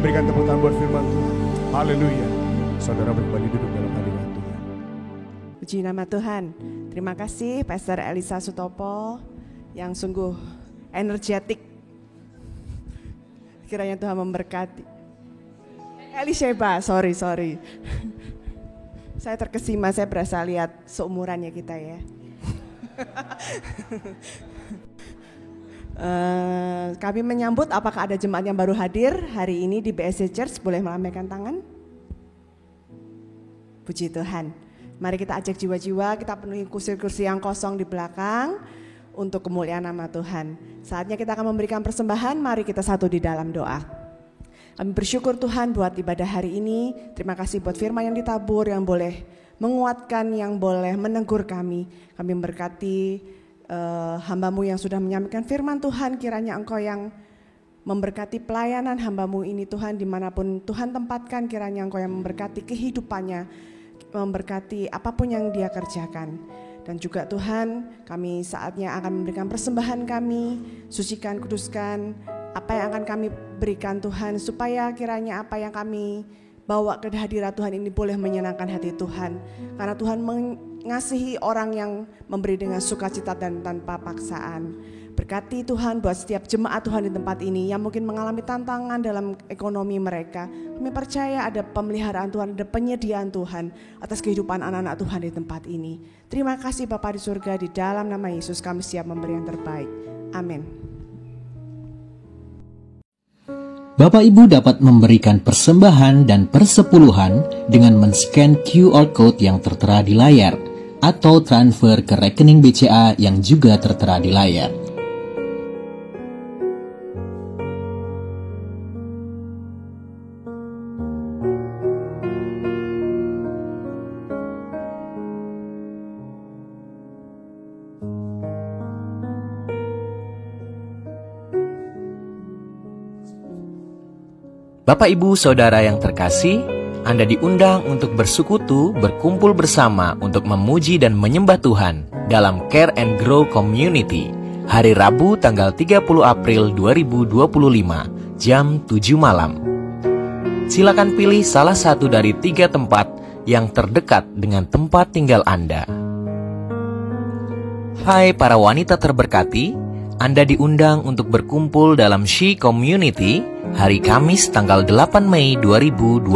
berikan tepuk tangan buat firman Tuhan. Haleluya. Saudara kembali duduk dalam hadirat Tuhan. Puji nama Tuhan. Terima kasih Pastor Elisa Sutopo yang sungguh energetik. Kiranya Tuhan memberkati. Elisheba, sorry. Saya terkesima, saya berasa lihat seumurannya kita ya. Kami menyambut apakah ada jemaat yang baru hadir hari ini di BSC Church, boleh melambaikan tangan. Puji Tuhan. Mari kita ajak jiwa-jiwa, kita penuhi kursi-kursi yang kosong di belakang untuk kemuliaan nama Tuhan. Saatnya kita akan memberikan persembahan, mari kita satu di dalam doa. Kami bersyukur Tuhan buat ibadah hari ini. Terima kasih buat firman yang ditabur, yang boleh menguatkan, yang boleh menegur kami. Kami memberkati hamba-Mu yang sudah menyampaikan firman Tuhan, kiranya Engkau yang memberkati pelayanan hamba-Mu ini Tuhan, dimanapun Tuhan tempatkan, kiranya Engkau yang memberkati kehidupannya, memberkati apapun yang dia kerjakan. Dan juga Tuhan, kami saatnya akan memberikan persembahan kami, sucikan, kuduskan apa yang akan kami berikan Tuhan, supaya kiranya apa yang kami bawa ke hadirat Tuhan ini boleh menyenangkan hati Tuhan. Karena Tuhan mengasihi orang yang memberi dengan sukacita dan tanpa paksaan. Berkati Tuhan buat setiap jemaat Tuhan di tempat ini yang mungkin mengalami tantangan dalam ekonomi mereka. Kami percaya ada pemeliharaan Tuhan, ada penyediaan Tuhan atas kehidupan anak-anak Tuhan di tempat ini. Terima kasih Bapa di surga, di dalam nama Yesus kami siap memberi yang terbaik. Amin. Bapak Ibu dapat memberikan persembahan dan persepuluhan dengan men-scan QR Code yang tertera di layar atau transfer ke rekening BCA yang juga tertera di layar. Bapak Ibu Saudara yang terkasih, Anda diundang untuk bersekutu, berkumpul bersama untuk memuji dan menyembah Tuhan dalam Care and Grow Community hari Rabu tanggal 30 April 2025 jam 7 malam. Silakan pilih salah satu dari 3 tempat yang terdekat dengan tempat tinggal Anda. Hai para wanita terberkati, Anda diundang untuk berkumpul dalam She Community hari Kamis tanggal 8 Mei 2025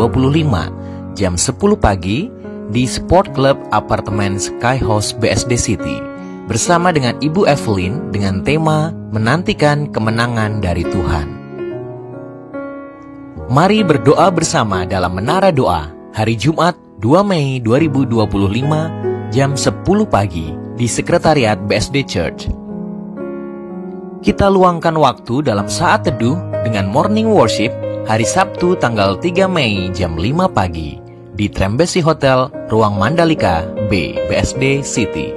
jam 10 pagi di Sport Club Apartemen Sky House BSD City bersama dengan Ibu Evelyn dengan tema Menantikan Kemenangan dari Tuhan. Mari berdoa bersama dalam Menara Doa hari Jumat 2 Mei 2025 jam 10 pagi di Sekretariat BSD Church. Kita luangkan waktu dalam saat teduh dengan morning worship hari Sabtu tanggal 3 Mei jam 5 pagi di Trembesi Hotel Ruang Mandalika B, BSD City.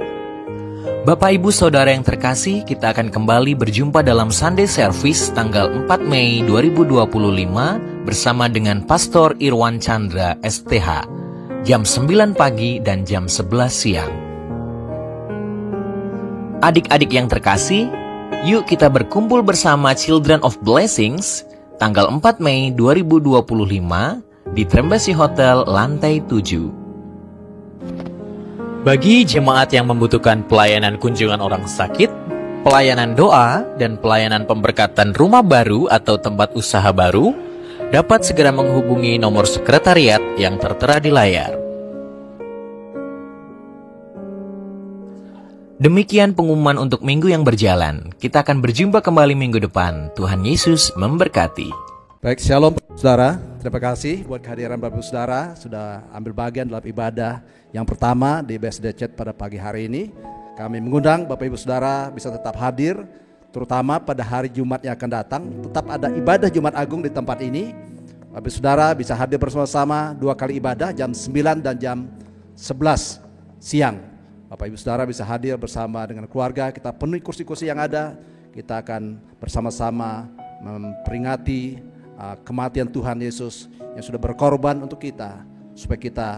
Bapak Ibu Saudara yang terkasih, kita akan kembali berjumpa dalam Sunday Service tanggal 4 Mei 2025 bersama dengan Pastor Irwan Chandra STH jam 9 pagi dan jam 11 siang. Adik-adik yang terkasih, yuk kita berkumpul bersama Children of Blessings tanggal 4 Mei 2025 di Trembesi Hotel lantai 7. Bagi jemaat yang membutuhkan pelayanan kunjungan orang sakit, pelayanan doa, dan pelayanan pemberkatan rumah baru atau tempat usaha baru, dapat segera menghubungi nomor sekretariat yang tertera di layar. Demikian pengumuman untuk minggu yang berjalan. Kita akan berjumpa kembali minggu depan. Tuhan Yesus memberkati. Baik, shalom saudara. Terima kasih buat kehadiran Bapak Saudara sudah ambil bagian dalam ibadah yang pertama di BSD Church pada pagi hari ini. Kami mengundang Bapak Ibu Saudara bisa tetap hadir, terutama pada hari Jumat yang akan datang. Tetap ada ibadah Jumat Agung di tempat ini. Bapak Ibu Saudara bisa hadir bersama-sama 2 kali ibadah, jam 9 dan jam 11 siang. Bapak Ibu Saudara bisa hadir bersama dengan keluarga, kita penuhi kursi-kursi yang ada, kita akan bersama-sama memperingati kematian Tuhan Yesus yang sudah berkorban untuk kita, supaya kita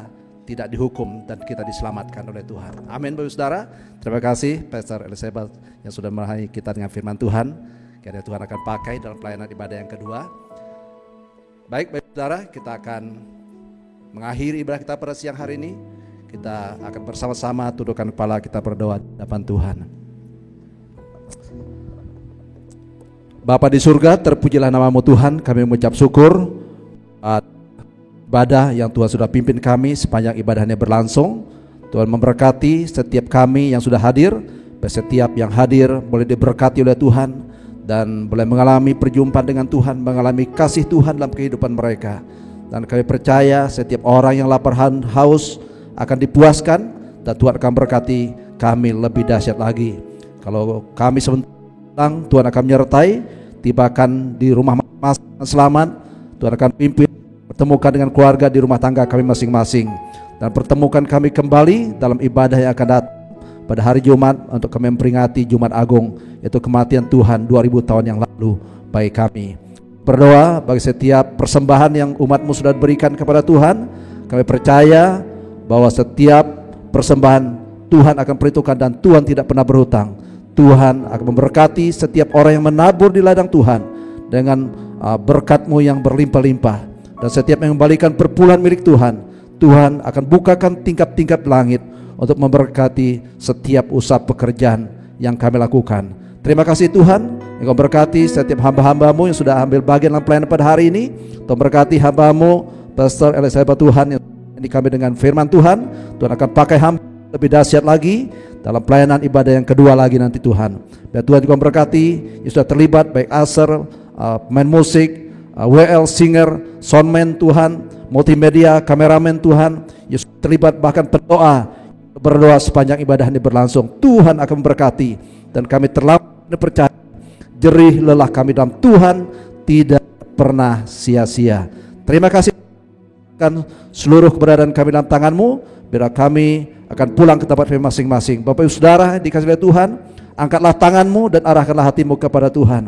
tidak dihukum dan kita diselamatkan oleh Tuhan. Amin Bapak Ibu Saudara. Terima kasih Pastor Elizabeth yang sudah melayani kita dengan firman Tuhan. Kiranya Tuhan akan pakai dalam pelayanan ibadah yang kedua. Baik Bapak Ibu Saudara, kita akan mengakhiri ibadah kita pada siang hari ini. Kita akan bersama-sama tundukkan kepala, kita berdoa di hadapan Tuhan. Bapa di surga, terpujilah nama-Mu Tuhan. Kami mengucap syukur ibadah yang Tuhan sudah pimpin kami sepanjang ibadahnya berlangsung. Tuhan memberkati setiap kami yang sudah hadir, setiap yang hadir boleh diberkati oleh Tuhan dan boleh mengalami perjumpaan dengan Tuhan, mengalami kasih Tuhan dalam kehidupan mereka. Dan kami percaya setiap orang yang lapar haus akan dipuaskan dan Tuhan akan berkati kami lebih dahsyat lagi. Kalau kami sebentar Tuhan akan menyertai, tibakan di rumah masing-masing selamat. Tuhan akan pimpin, pertemukan dengan keluarga di rumah tangga kami masing-masing, dan pertemukan kami kembali dalam ibadah yang akan datang pada hari Jumat untuk kami memperingati Jumat Agung, yaitu kematian Tuhan 2000 tahun yang lalu bagi kami. Berdoa bagi setiap persembahan yang umat-Mu sudah berikan kepada Tuhan. Kami percaya bahwa setiap persembahan Tuhan akan perhitungkan dan Tuhan tidak pernah berhutang. Tuhan akan memberkati setiap orang yang menabur di ladang Tuhan dengan berkat-Mu yang berlimpah-limpah. Dan setiap yang mengembalikan perpuluhan milik Tuhan, Tuhan akan bukakan tingkap-tingkap langit untuk memberkati setiap usaha pekerjaan yang kami lakukan. Terima kasih Tuhan, Engkau berkati setiap hamba-hambamu yang sudah ambil bagian dalam pelayanan pada hari ini. Tuhan berkati hamba-Mu Pastor Elizabeth Tuhan yang ini kami dengan firman Tuhan. Tuhan akan pakai hamba lebih dahsyat lagi dalam pelayanan ibadah yang kedua lagi nanti Tuhan. Biar Tuhan juga berkati yang sudah terlibat, baik usher, pemain musik, WL singer, soundman Tuhan, multimedia, kameramen Tuhan, yang sudah terlibat bahkan berdoa sepanjang ibadah ini berlangsung. Tuhan akan memberkati dan kami terlalu percaya jerih lelah kami dalam Tuhan tidak pernah sia-sia. Terima kasih seluruh keberadaan kami dalam tangan-Mu. Biar kami akan pulang ke tempat kami masing-masing. Bapak Ibu Saudara dikasih oleh Tuhan, angkatlah tangan-Mu dan arahkanlah hatimu kepada Tuhan.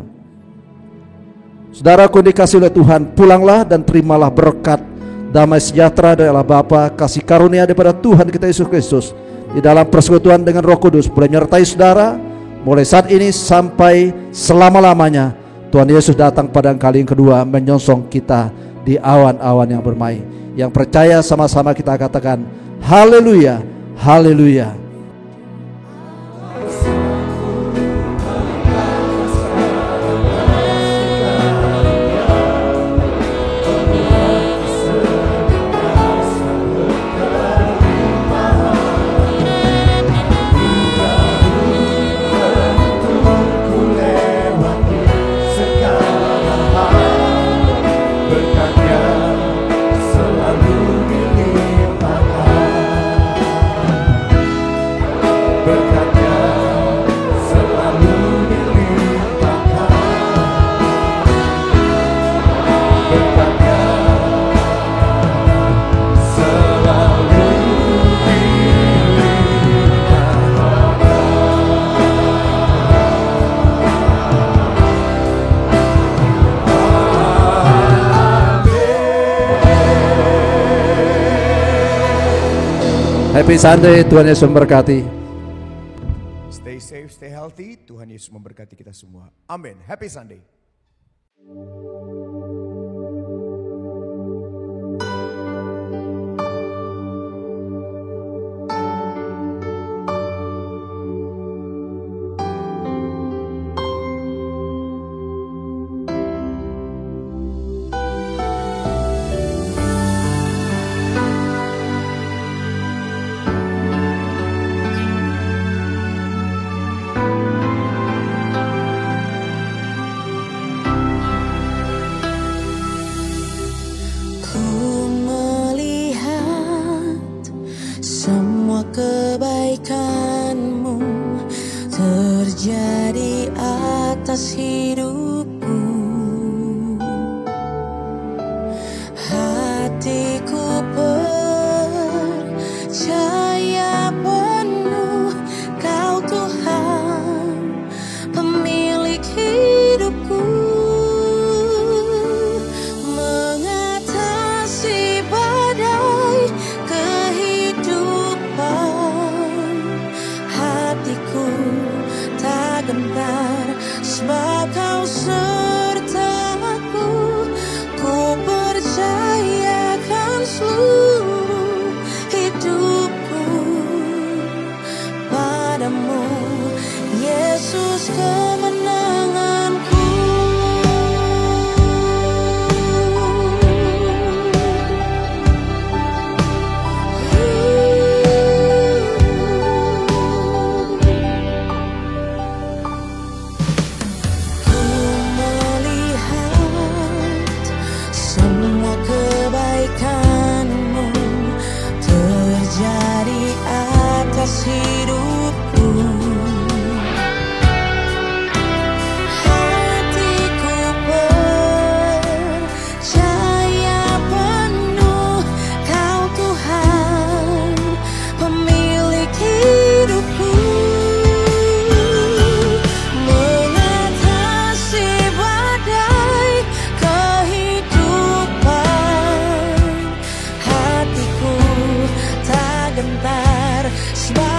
Saudaraku dikasih oleh Tuhan, pulanglah dan terimalah berkat damai sejahtera dari Allah Bapa, kasih karunia daripada Tuhan kita Yesus Kristus di dalam persekutuan dengan Roh Kudus boleh menyertai saudara mulai saat ini sampai selama-lamanya. Tuhan Yesus datang pada kali yang kedua menyongsong kita di awan-awan yang bermai. Yang percaya sama-sama kita katakan haleluya, haleluya. Happy Sunday, Tuhan Yesus memberkati. Stay safe, stay healthy. Tuhan Yesus memberkati kita semua. Amin. Happy Sunday. Kebaikan-Mu terjadi atas hidupku. Hatiku percaya penuh Kau Tuhan, pemilik hidupku. Mengatasi badai tak gentar sebab Kau sertaku. Ku percayakan seluruh hidupku padamu, Yesus kemenanganku. Hidupku, hatiku percaya penuh Kau Tuhan, pemilik hidupku. Mengatasi badai kehidupan, hatiku tak gentar sebab